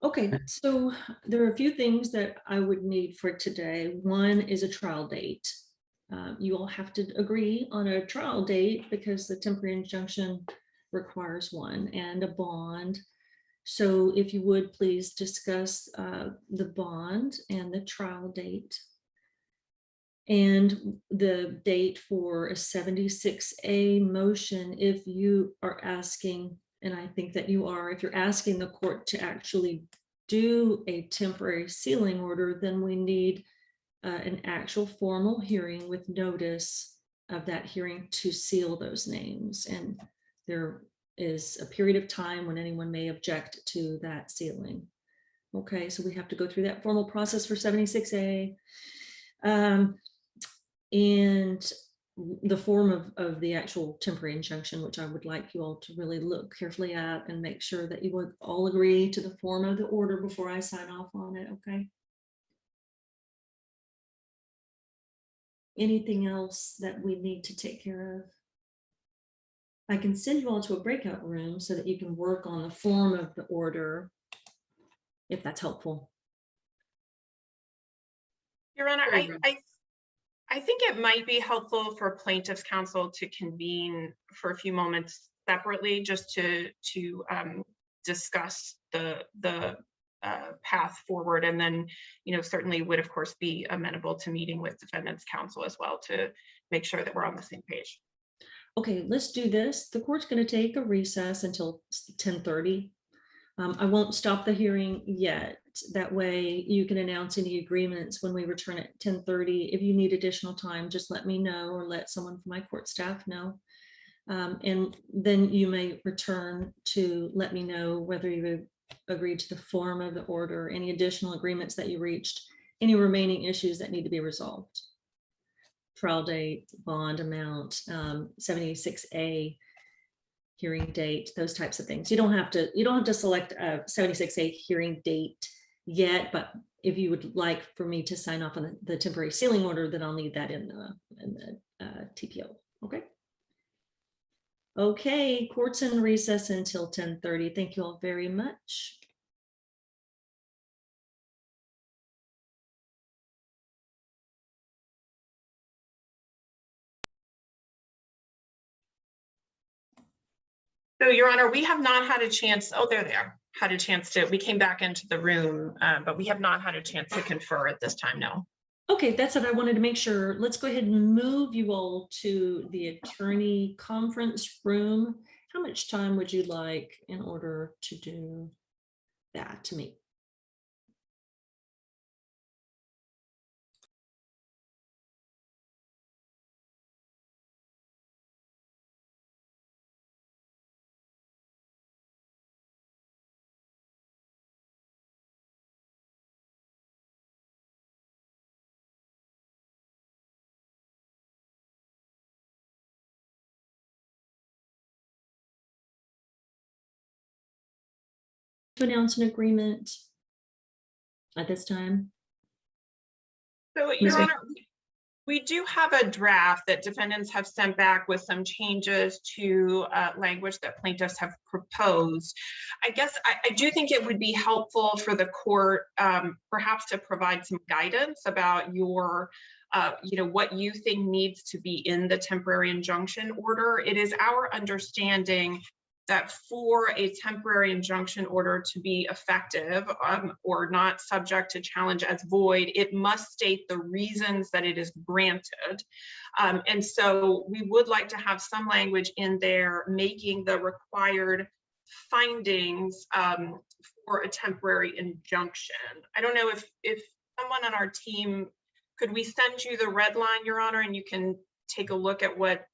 Okay, so there are a few things that I would need for today. One is a trial date. You all have to agree on a trial date because the temporary injunction requires one, and a bond. So if you would please discuss the bond and the trial date and the date for a 76A motion if you are asking, and I think that you are, if you're asking the court to actually do a temporary sealing order, then we need an actual formal hearing with notice of that hearing to seal those names. And there is a period of time when anyone may object to that sealing. Okay, so we have to go through that formal process for 76A. And the form of the actual temporary injunction, which I would like you all to really look carefully at and make sure that you would all agree to the form of the order before I sign off on it, okay? Anything else that we need to take care of? I can send you all to a breakout room so that you can work on the form of the order, if that's helpful. Your Honor, I think it might be helpful for plaintiff's counsel to convene for a few moments separately, just to discuss the path forward, and then certainly would of course be amenable to meeting with defendant's counsel as well to make sure that we're on the same page. Okay, let's do this. The court's going to take a recess until 10:30. I won't stop the hearing yet. That way you can announce any agreements when we return at 10:30. If you need additional time, just let me know or let someone from my court staff know. And then you may return to let me know whether you agreed to the form of the order, any additional agreements that you reached, any remaining issues that need to be resolved. Trial date, bond amount, 76A hearing date, those types of things. You don't have to select a 76A hearing date yet, but if you would like for me to sign off on the temporary sealing order, then I'll need that in the TPO. Okay. Okay, court's in recess until 10:30. Thank you all very much. So, Your Honor, we have not had a chance. Oh, there they are. Had a chance to. We came back into the room, but we have not had a chance to confer at this time. No. Okay, that's what I wanted to make sure. Let's go ahead and move you all to the attorney conference room. How much time would you like in order to do that to me. To announce an agreement at this time. So, Ms. Your Wa- Honor, we do have a draft that defendants have sent back with some changes to language that plaintiffs have proposed. I guess I do think it would be helpful for the court perhaps to provide some guidance about your, what you think needs to be in the temporary injunction order. It is our understanding that for a temporary injunction order to be effective or not subject to challenge as void, it must state the reasons that it is granted. And so we would like to have some language in there making the required findings for a temporary injunction. I don't know if someone on our team, could we send you the red line, Your Honor, and you can take a look at what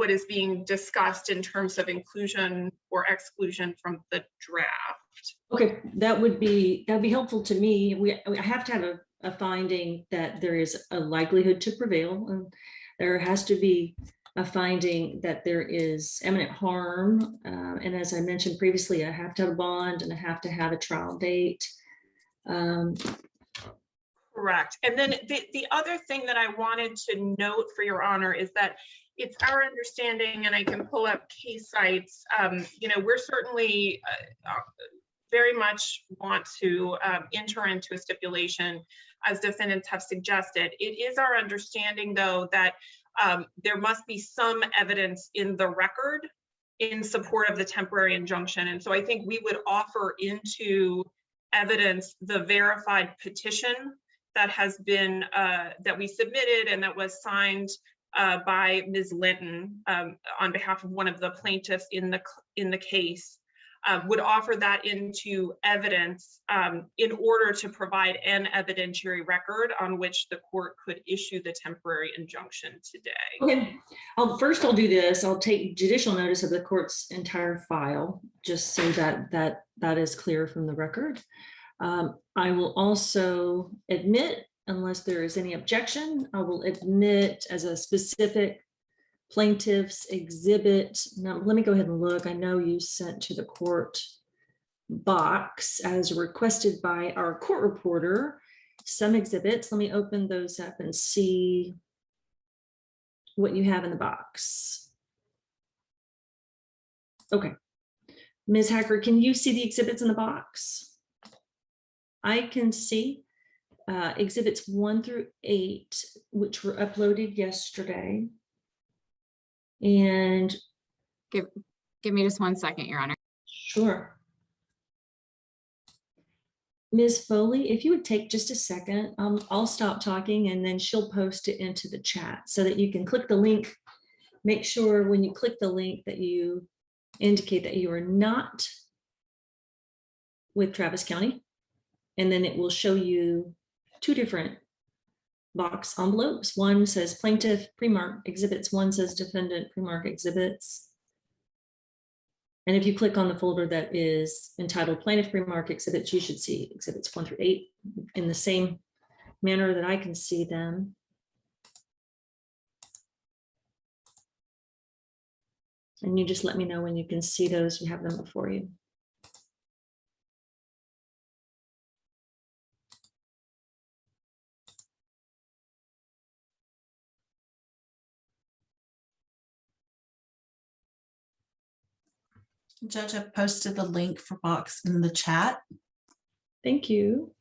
is being discussed in terms of inclusion or exclusion from the draft. Okay, that'd be helpful to me. I have to have a finding that there is a likelihood to prevail. And there has to be a finding that there is imminent harm. And as I mentioned previously, I have to have a bond and I have to have a trial date. Correct. And then the other thing that I wanted to note for Your Honor is that it's our understanding, and I can pull up case sites, we're certainly very much want to enter into a stipulation as defendants have suggested. It is our understanding though that there must be some evidence in the record in support of the temporary injunction. And so I think we would offer into evidence the verified petition that has been, that we submitted and that was signed by Ms. Linton on behalf of one of the plaintiffs in the case, would offer that into evidence in order to provide an evidentiary record on which the court could issue the temporary injunction today. Okay, I'll do this. I'll take judicial notice of the court's entire file, just so that is clear from the record. I will also admit, unless there is any objection, I will admit as a specific plaintiff's exhibit. Now, let me go ahead and look. I know you sent to the court box as requested by our court reporter some exhibits. Let me open those up and see what you have in the box. Okay. Ms. Hacker, can you see the exhibits in the box? I can see exhibits 1 through 8, which were uploaded yesterday. And Give me just 1 second, Your Honor. sure. Ms. Foley, if you would take just a second, I'll stop talking and then she'll post it into the chat so that you can click the link. Make sure when you click the link that you indicate that you are not with Travis County. And then it will show you 2 different box envelopes. One says plaintiff pre-mark exhibits, one says defendant pre-mark exhibits. And if you click on the folder that is entitled plaintiff pre-mark exhibits, you should see exhibits 1 through 8 in the same manner that I can see them. And you just let me know when you can see those, you have them before you. Judge, I've posted the link for box in the chat. Thank you.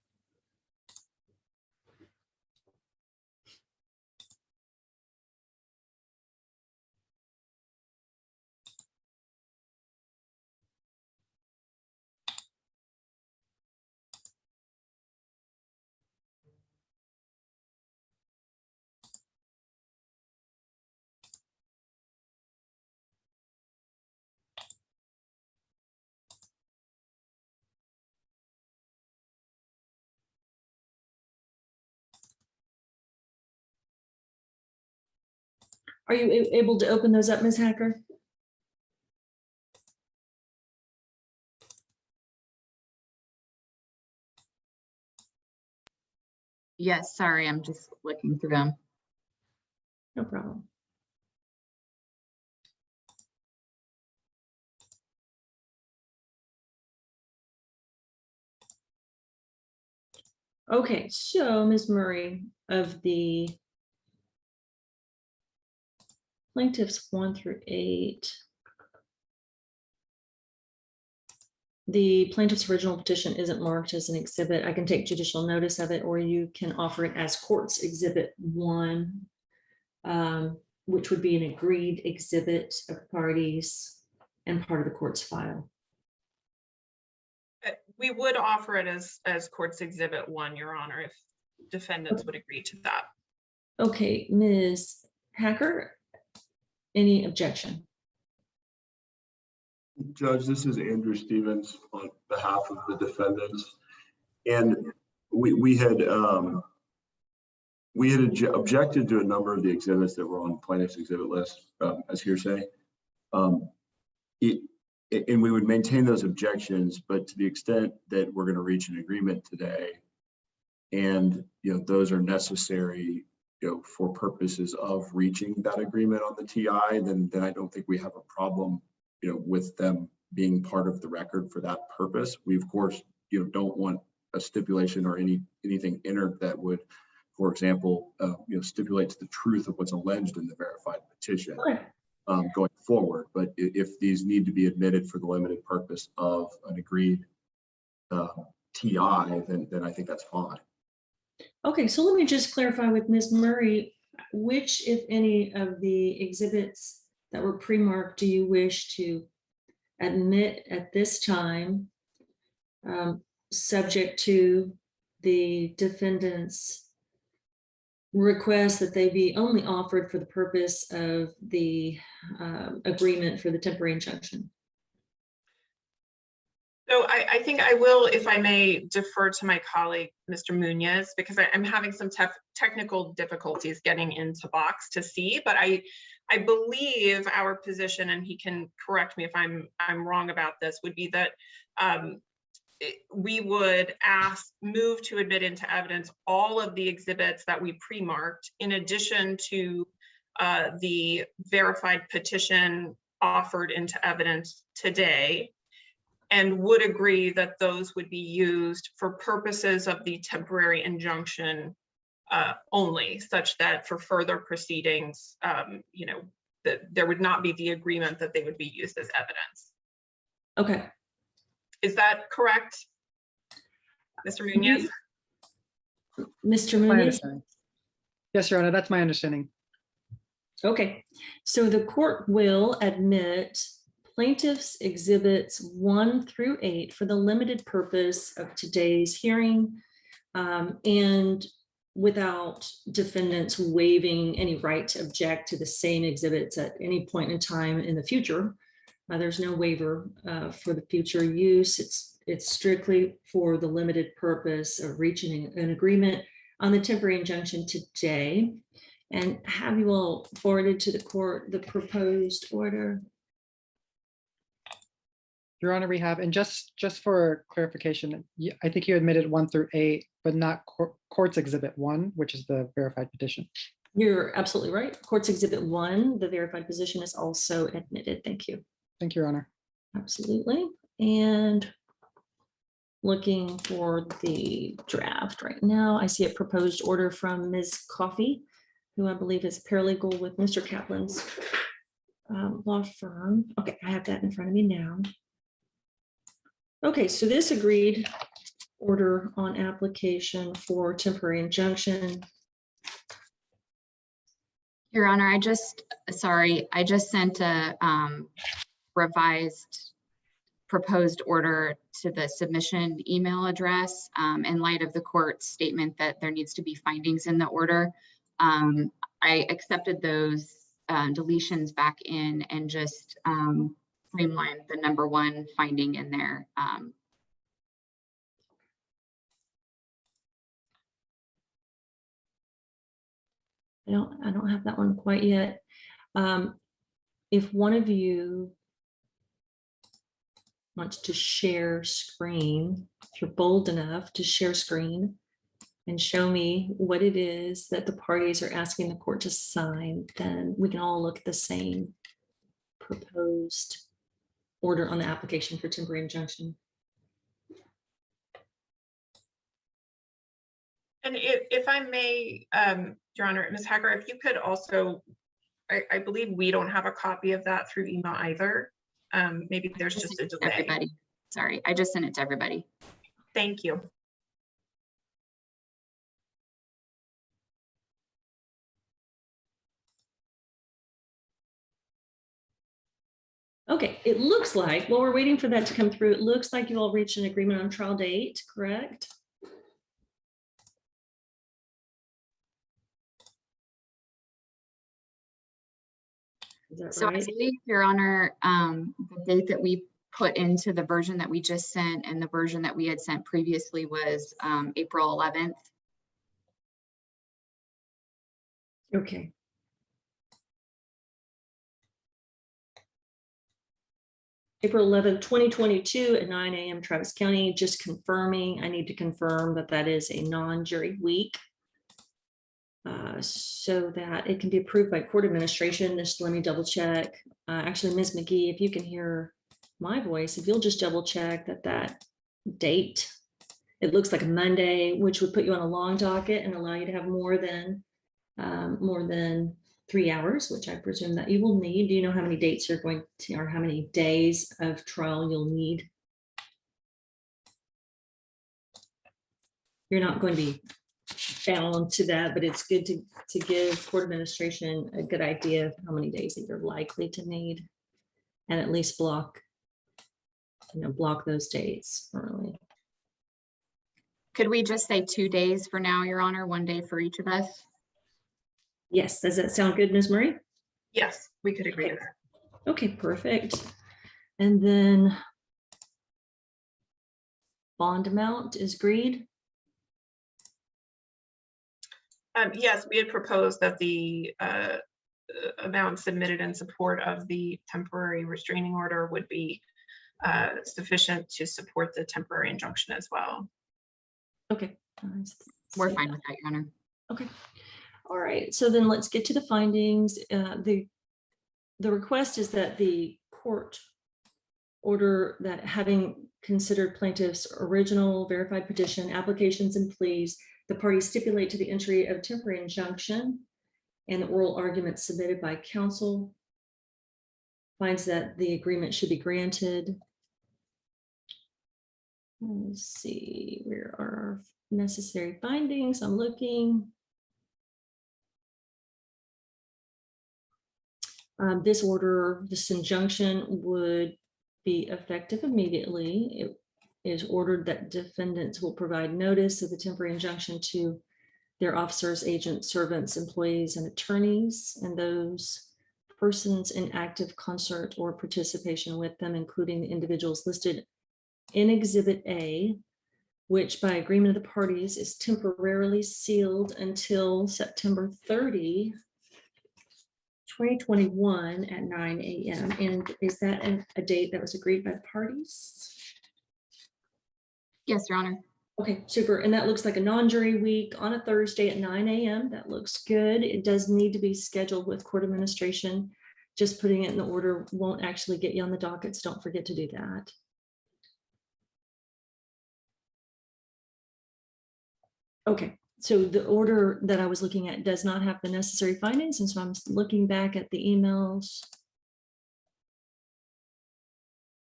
Are you able to open those up, Ms. Hacker? Yes, sorry, I'm just looking through them. No problem. Okay, so Ms. Murray, of the plaintiffs 1 through 8, the plaintiff's original petition isn't marked as an exhibit. I can take judicial notice of it, or you can offer it as court's exhibit 1, which would be an agreed exhibit of parties and part of the court's file. We would offer it as court's exhibit 1, Your Honor, if defendants would agree to that. Okay, Ms. Hacker, any objection? Judge, this is Andrew Stevens on behalf of the defendants. And we had objected to a number of the exhibits that were on plaintiff's exhibit list as hearsay. And we would maintain those objections, but to the extent that we're going to reach an agreement today, and those are necessary for purposes of reaching that agreement on the TI, then I don't think we have a problem with them being part of the record for that purpose. We of course don't want a stipulation or anything entered that would, for example, stipulate the truth of what's alleged in the verified petition. Okay. Going forward. But if these need to be admitted for the limited purpose of an agreed TI, then I think that's fine. Okay, so let me just clarify with Ms. Murray, which, if any, of the exhibits that were pre-marked do you wish to admit at this time, subject to the defendant's request that they be only offered for the purpose of the agreement for the temporary injunction? So I think I will, if I may, defer to my colleague, Mr. Munoz, because I'm having some technical difficulties getting into Box to see, but I believe our position, and he can correct me if I'm wrong about this, would be that we would move to admit into evidence all of the exhibits that we pre-marked, in addition to the verified petition offered into evidence today, and would agree that those would be used for purposes of the temporary injunction only, such that for further proceedings, that there would not be the agreement that they would be used as evidence. Okay. Is that correct, Mr. Munoz? Mr. My Munoz? understanding. Yes, Your Honor, that's my understanding. Okay, so the court will admit plaintiffs exhibits 1 through 8 for the limited purpose of today's hearing, and without defendants waiving any right to object to the same exhibits at any point in time in the future. There's no waiver for the future use. It's strictly for the limited purpose of reaching an agreement on the temporary injunction today. And have you all forwarded to the court the proposed order? Your Honor, we have, and just for clarification, I think you admitted 1 through 8, but not court's exhibit 1, which is the verified petition. You're absolutely right. Court's exhibit 1, the verified position, is also admitted. Thank you. Thank you, Your Honor. Absolutely. And looking for the draft right now. I see a proposed order from Ms. Coffey, who I believe is paralegal with Mr. Kaplan's law firm. Okay, I have that in front of me now. Okay, so this agreed order on application for temporary injunction. Your Honor, I just sent a revised proposed order to the submission email address in light of the court's statement that there needs to be findings in the order. I accepted those deletions back in and just streamlined the number 1 finding in there. I don't have that one quite yet. If one of you wants to share screen, if you're bold enough to share screen and show me what it is that the parties are asking the court to sign, then we can all look at the same proposed order on the application for temporary injunction. And if I may, Your Honor, Ms. Hacker, if you could also, I believe we don't have a copy of that through email either. Maybe there's just a delay. Everybody, sorry, I just sent it to everybody. Thank you. Okay, it looks like, while we're waiting for that to come through, it looks like you all reached an agreement on trial date, correct? Is that So I right? believe, Your Honor, the date that we put into the version that we just sent and the version that we had sent previously was April 11th. Okay. April 11th, 2022 at 9 a.m. Travis County, just confirming, I need to confirm that that is a non-jury week. So that it can be approved by court administration. Just let me double check. Actually, Ms. McGee, if you can hear my voice, if you'll just double check that that date, it looks like a Monday, which would put you on a long docket and allow you to have more than 3 hours, which I presume that you will need. Do you know how many dates you're going to, or how many days of trial you'll need? You're not going to be bound to that, but it's good to give court administration a good idea of how many days that you're likely to need, and at least block those dates early. Could we just say 2 days for now, Your Honor, 1 day for each of us? Yes, does that sound good, Ms. Murray? Yes, we could agree to that. Okay, perfect. And then bond amount is agreed. Yes, we had proposed that the amount submitted in support of the temporary restraining order would be sufficient to support the temporary injunction as well. Okay. We're fine with that, Your Honor. Okay. All right. So then let's get to the findings. The request is that the court order that, having considered plaintiff's original verified petition, applications, and pleas, the parties stipulate to the entry of temporary injunction and the oral argument submitted by counsel, finds that the agreement should be granted. Let's see, where are our necessary findings? I'm looking. This order, this injunction would be effective immediately. It is ordered that defendants will provide notice of the temporary injunction to their officers, agents, servants, employees, and attorneys, and those persons in active concert or participation with them, including the individuals listed in Exhibit A, which by agreement of the parties is temporarily sealed until September 30, 2021 at 9 a.m. And is that a date that was agreed by the parties? Yes, Your Honor. Okay, super. And that looks like a non-jury week on a Thursday at 9 a.m. That looks good. It does need to be scheduled with court administration. Just putting it in the order won't actually get you on the docket, so don't forget to do that. Okay, so the order that I was looking at does not have the necessary findings, and so I'm looking back at the emails.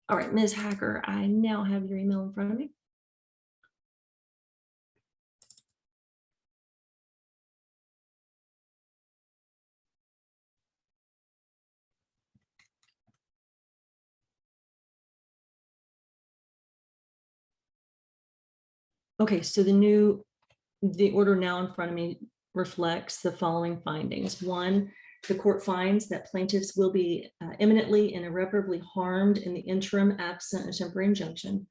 All right, Ms. Hacker, I now have your email in front of me. Okay, so the order now in front of me reflects the following findings. One, the court finds that plaintiffs will be imminently and irreparably harmed in the interim absent a temporary injunction.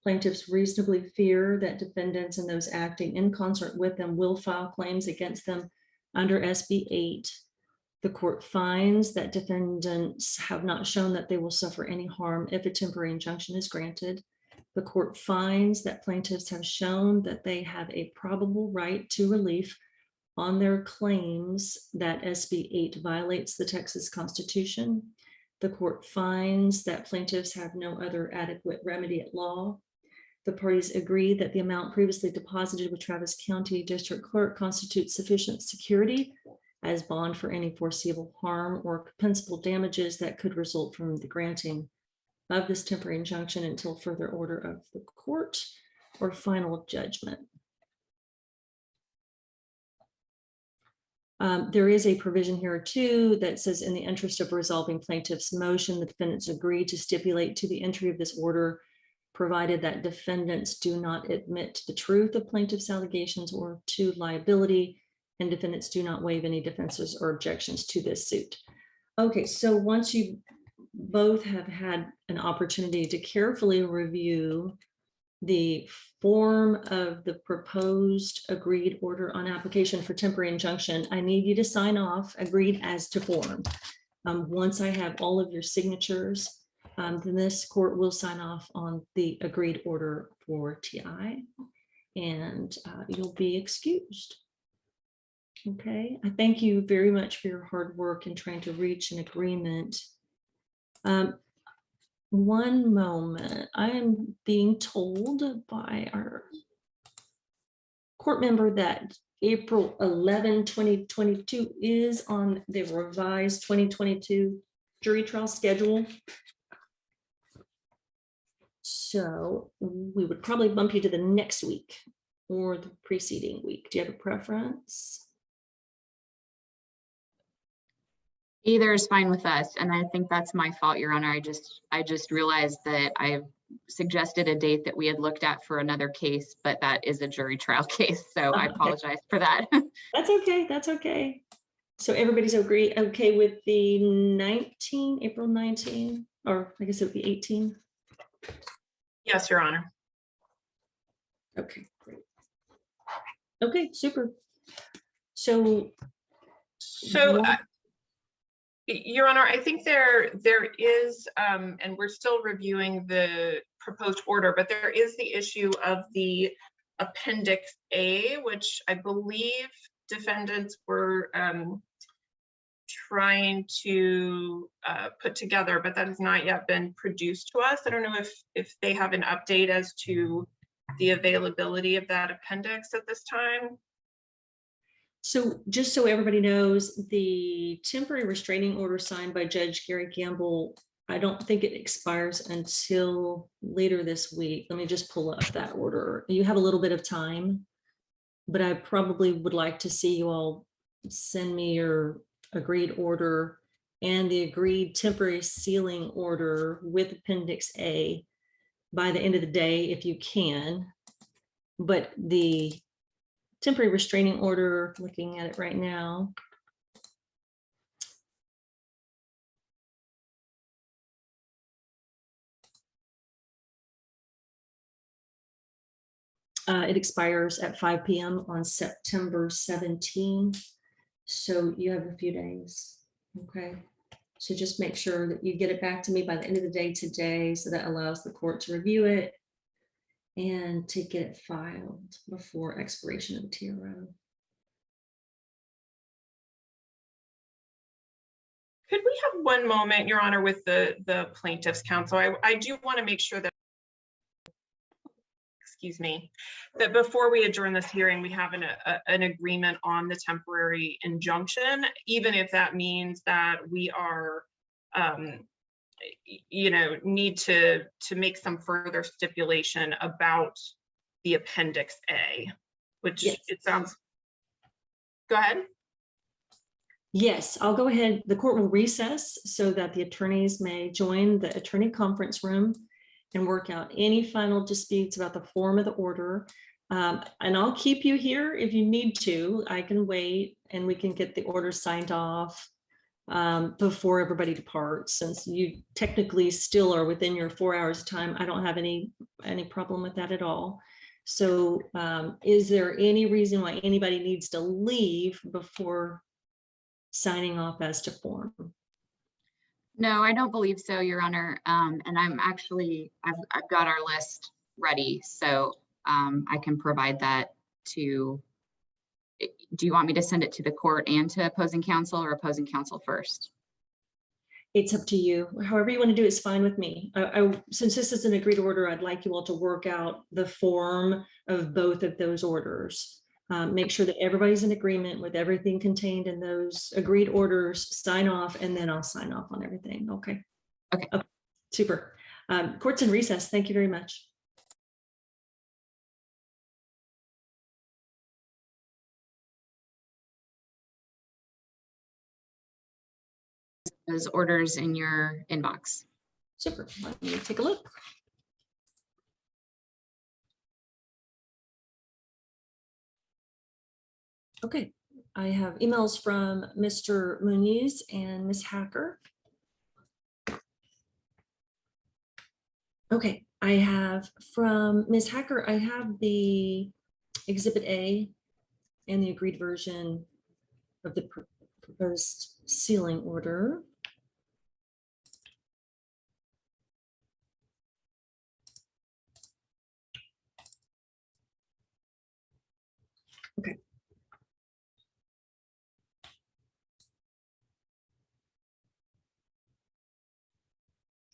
Plaintiffs reasonably fear that defendants and those acting in concert with them will file claims against them under SB 8. The court finds that defendants have not shown that they will suffer any harm if a temporary injunction is granted. The court finds that plaintiffs have shown that they have a probable right to relief on their claims that SB 8 violates the Texas Constitution. The court finds that plaintiffs have no other adequate remedy at law. The parties agree that the amount previously deposited with Travis County District Clerk constitutes sufficient security as bond for any foreseeable harm or compensable damages that could result from the granting of this temporary injunction until further order of the court or final judgment. There is a provision here too that says, in the interest of resolving plaintiff's motion, the defendants agree to stipulate to the entry of this order, provided that defendants do not admit to the truth of plaintiff's allegations or to liability, and defendants do not waive any defenses or objections to this suit. Okay, so once you both have had an opportunity to carefully review the form of the proposed agreed order on application for temporary injunction, I need you to sign off agreed as to form. Once I have all of your signatures, then this court will sign off on the agreed order for TI, and you'll be excused. Okay, I thank you very much for your hard work in trying to reach an agreement. One moment, I am being told by our court member that April 11, 2022 is on the revised 2022 jury trial schedule. So we would probably bump you to the next week or the preceding week. Do you have a preference? Either is fine with us, and I think that's my fault, Your Honor. I just realized that I suggested a date that we had looked at for another case, but that is a jury trial case, so I apologize for that. That's okay, that's okay. So everybody's okay with the 19, April 19, or I guess it would be 18? Yes, Your Honor. Okay, great. Okay, super. So Your Honor, I think there is, and we're still reviewing the proposed order, but there is the issue of the Appendix A, which I believe defendants were trying to put together, but that has not yet been produced to us. I don't know if they have an update as to the availability of that appendix at this time. So just so everybody knows, the temporary restraining order signed by Judge Gary Gamble, I don't think it expires until later this week. Let me just pull up that order. You have a little bit of time, but I probably would like to see you all send me your agreed order and the agreed temporary sealing order with Appendix A by the end of the day if you can. But the temporary restraining order, looking at it right now, it expires at 5 p.m. on September 17. So you have a few days. Okay. So just make sure that you get it back to me by the end of the day today, so that allows the court to review it and to get it filed before expiration of the TRO. Could we have one moment, Your Honor, with the plaintiff's counsel? I do want to make sure that, excuse me, that before we adjourn this hearing, we have an agreement on the temporary injunction, even if that means that we are, need to make some further stipulation about the Appendix A, which yes. It sounds, go ahead. Yes, I'll go ahead. The court will recess so that the attorneys may join the attorney conference room and work out any final disputes about the form of the order. And I'll keep you here if you need to. I can wait and we can get the order signed off before everybody departs. Since you technically still are within your 4 hours of time, I don't have any problem with that at all. So is there any reason why anybody needs to leave before signing off as to form? No, I don't believe so, Your Honor. And I'm actually, I've got our list ready, so I can provide that to, do you want me to send it to the court and to opposing counsel, or opposing counsel first? It's up to you. However you want to do it is fine with me. Since this is an agreed order, I'd like you all to work out the form of both of those orders. Make sure that everybody's in agreement with everything contained in those agreed orders, sign off, and then I'll sign off on everything. Okay. Okay. Super. Court's in recess. Thank you very much. Those orders in your inbox. Super. Let me take a look. Okay, I have emails from Mr. Muniz and Ms. Hacker. Okay, I have from Ms. Hacker, I have the Exhibit A and the agreed version of the proposed sealing order. Okay.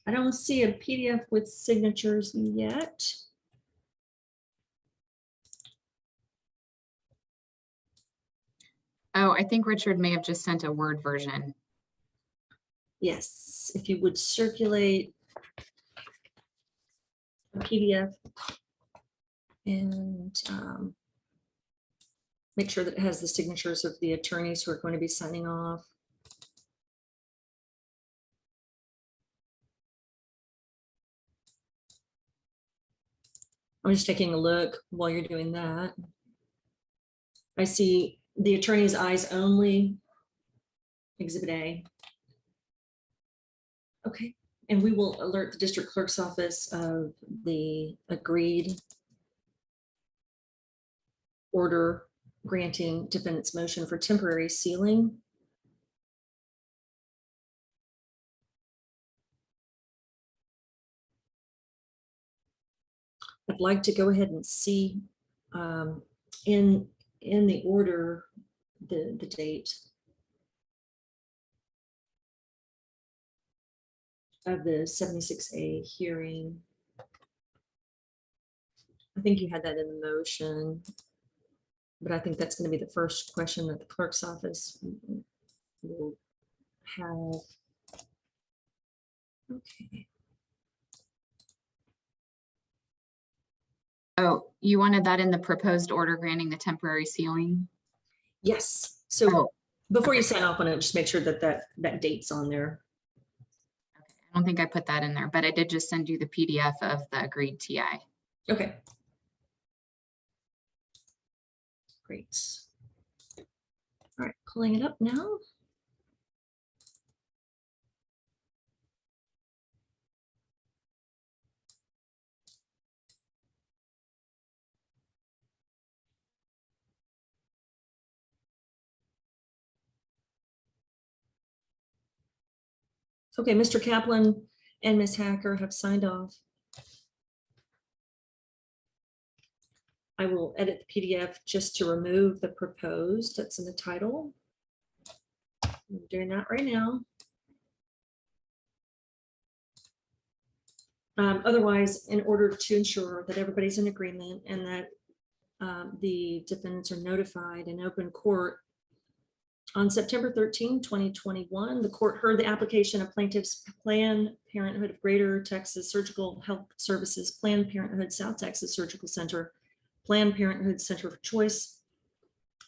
I don't see a PDF with signatures yet. Oh, I think Richard may have just sent a Word version. Yes, if you would circulate a PDF and make sure that it has the signatures of the attorneys who are going to be signing off. I'm just taking a look while you're doing that. I see the attorney's eyes only, Exhibit A. Okay, and we will alert the district clerk's office of the agreed order granting defendant's motion for temporary sealing. I'd like to go ahead and see in the order the date of the 76A hearing. I think you had that in the motion, but I think that's going to be the first question that the clerk's office will have. Okay. Oh, you wanted that in the proposed order granting the temporary sealing? Yes. So Oh, before you sign off on it, just make sure that that date's on there. okay. I don't think I put that in there, but I did just send you the PDF of the agreed TI. Okay. Great. All right, pulling it up now. Okay, Mr. Kaplan and Ms. Hacker have signed off. I will edit the PDF just to remove the proposed that's in the title. I'm doing that right now. Otherwise, in order to ensure that everybody's in agreement and that the defendants are notified in open court, on September 13, 2021, the court heard the application of plaintiffs Planned Parenthood of Greater Texas Surgical Health Services, Planned Parenthood South Texas Surgical Center, Planned Parenthood Center for Choice,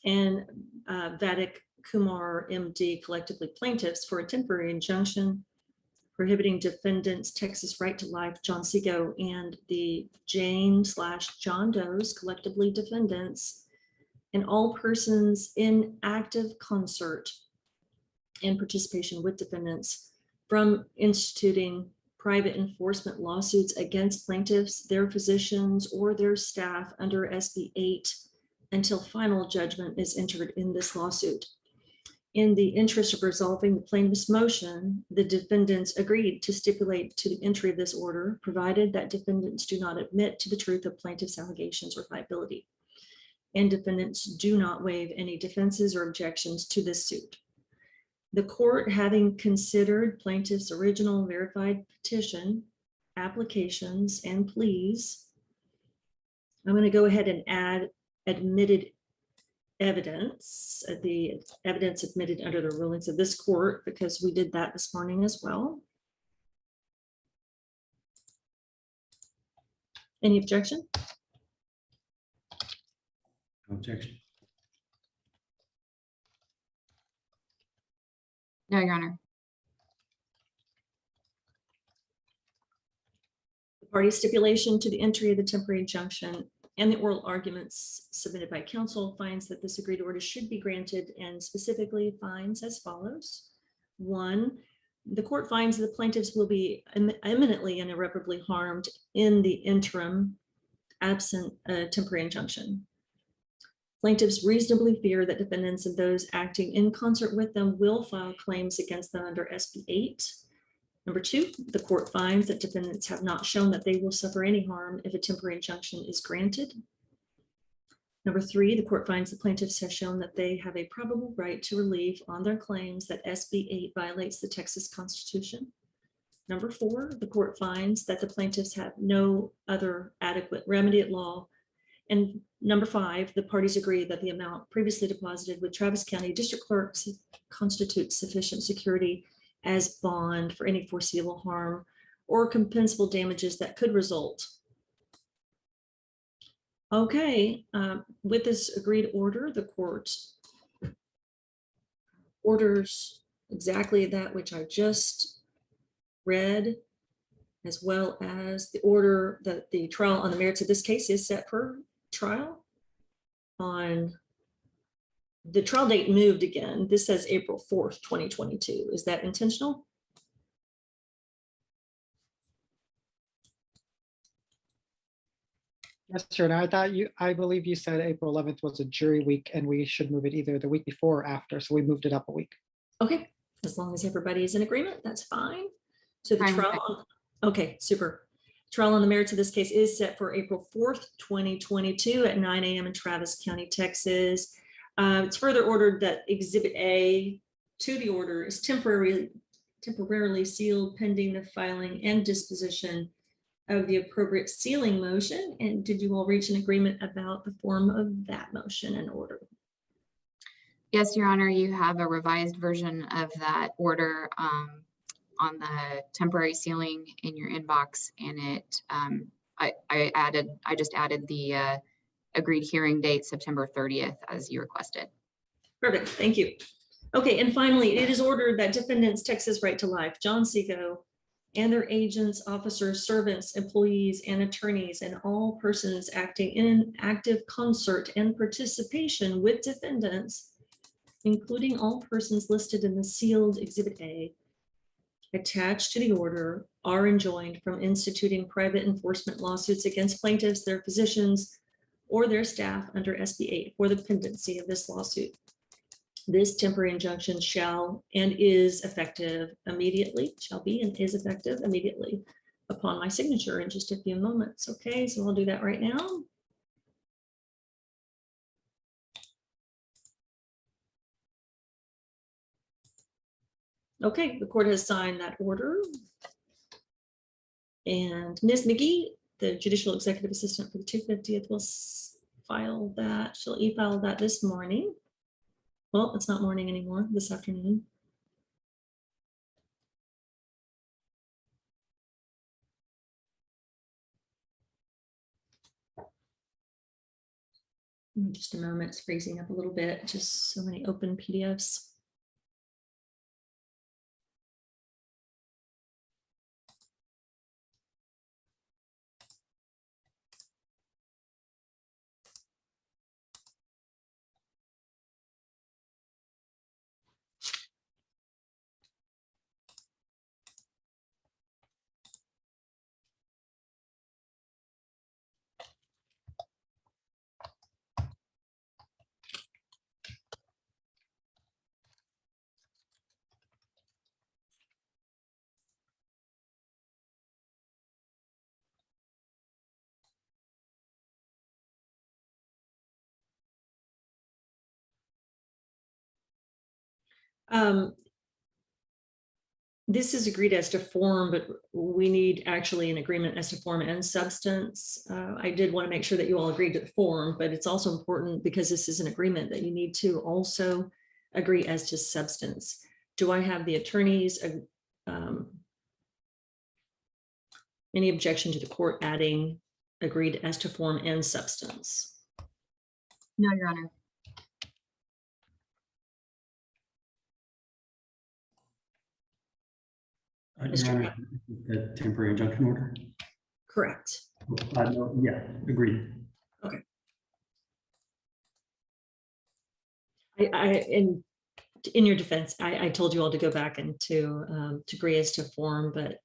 and Vadik Kumar, MD, collectively plaintiffs for a temporary injunction prohibiting defendants Texas Right to Life, John Seago, and the Jane/John Does, collectively defendants, and all persons in active concert and participation with defendants from instituting private enforcement lawsuits against plaintiffs, their physicians, or their staff under SB 8 until final judgment is entered in this lawsuit. In the interest of resolving the plaintiff's motion, the defendants agreed to stipulate to the entry of this order, provided that defendants do not admit to the truth of plaintiff's allegations or liability, and defendants do not waive any defenses or objections to this suit. The court, having considered plaintiff's original verified petition, applications, and pleas, I'm going to go ahead and add admitted evidence, the evidence admitted under the rulings of this court, because we did that this morning as well. Any objection? Objection. No, Your Honor. The party stipulation to the entry of the temporary injunction and the oral arguments submitted by counsel finds that this agreed order should be granted, and specifically finds as follows. 1, the court finds the plaintiffs will be imminently and irreparably harmed in the interim absent a temporary injunction. Plaintiffs reasonably fear that defendants and those acting in concert with them will file claims against them under SB 8. Number 2, the court finds that defendants have not shown that they will suffer any harm if a temporary injunction is granted. Number 3, the court finds the plaintiffs have shown that they have a probable right to relief on their claims that SB 8 violates the Texas Constitution. Number 4, the court finds that the plaintiffs have no other adequate remedy at law. And number 5, the parties agree that the amount previously deposited with Travis County District Clerks constitutes sufficient security as bond for any foreseeable harm or compensable damages that could result. Okay, with this agreed order, the court orders exactly that which I just read, as well as the order that the trial on the merits of this case is set for trial on. The trial date moved again. This says April 4th, 2022. Is that intentional? Yes, sir. And I believe you said April 11th was a jury week and we should move it either the week before or after. So we moved it up a week. Okay, as long as everybody is in agreement, that's fine. So the Fine with trial, okay, super. Trial on the merits of this case is set for April 4th, 2022 at 9 a.m. in Travis County, Texas. It's further ordered that Exhibit A to the order is temporarily sealed pending the filing and disposition of the appropriate sealing motion. And did you all reach an agreement about the form of that motion and order? Yes, Your Honor, you have a revised version of that order on the temporary sealing in your inbox, and it I just added the agreed hearing date, September 30th, as you requested. Perfect, thank you. Okay, and finally, it is ordered that defendants Texas Right to Life, John Seco, and their agents, officers, servants, employees, and attorneys, and all persons acting in active concert and participation with defendants, including all persons listed in the sealed Exhibit A, attached to the order, are enjoined from instituting private enforcement lawsuits against plaintiffs, their physicians, or their staff under SB 8 for the pendency of this lawsuit. This temporary injunction shall and is effective immediately, shall be and is effective immediately upon my signature in just a few moments. Okay, so I'll do that right now. Okay, the court has signed that order. And Ms. McGee, the Judicial Executive Assistant for the 250th, will file that. She'll e-file that this morning. Well, it's not morning anymore, this afternoon. Just a moment, it's freezing up a little bit, just so many open PDFs. This is agreed as to form, but we need actually an agreement as to form and substance. I did want to make sure that you all agreed to the form, but it's also important because this is an agreement that you need to also agree as to substance. Do I have the attorneys any objection to the court adding agreed as to form and substance? No, Your Honor. Mr. Your Honor, the temporary injunction order? Correct. No, yeah, agreed. In your defense, I told you all to go back and to agree as to form, but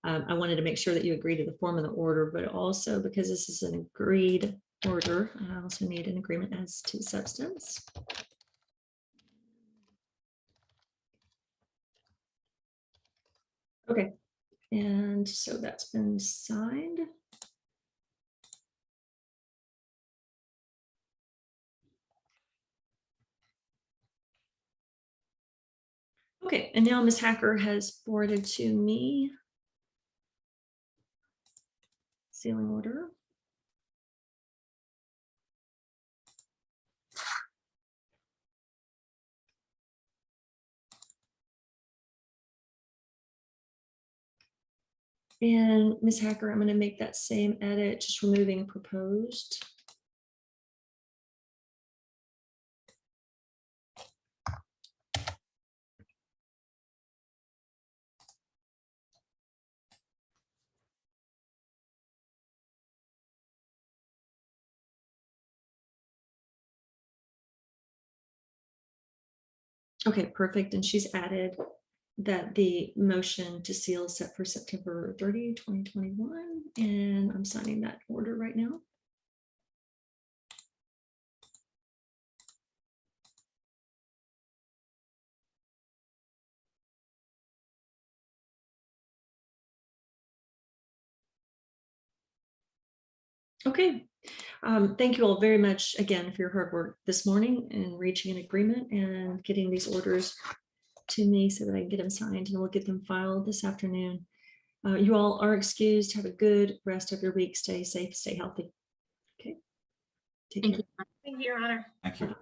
I wanted to make sure that you agree to the form of the order, but also because this is an agreed order, I also need an agreement as to substance. Okay, and so that's been signed. Okay, and now Ms. Hacker has forwarded to me sealing order. And Ms. Hacker, I'm going to make that same edit, just removing proposed. Okay, perfect. And she's added that the motion to seal is set for September 30, 2021. And I'm signing that order right now. Okay. Thank you all very much again for your hard work this morning and reaching an agreement and getting these orders to me so that I can get them signed, and we'll get them filed this afternoon. You all are excused. Have a good rest of your week. Stay safe, stay healthy. Okay. Take care. Thank you. Thank you, Your Honor. Thank you.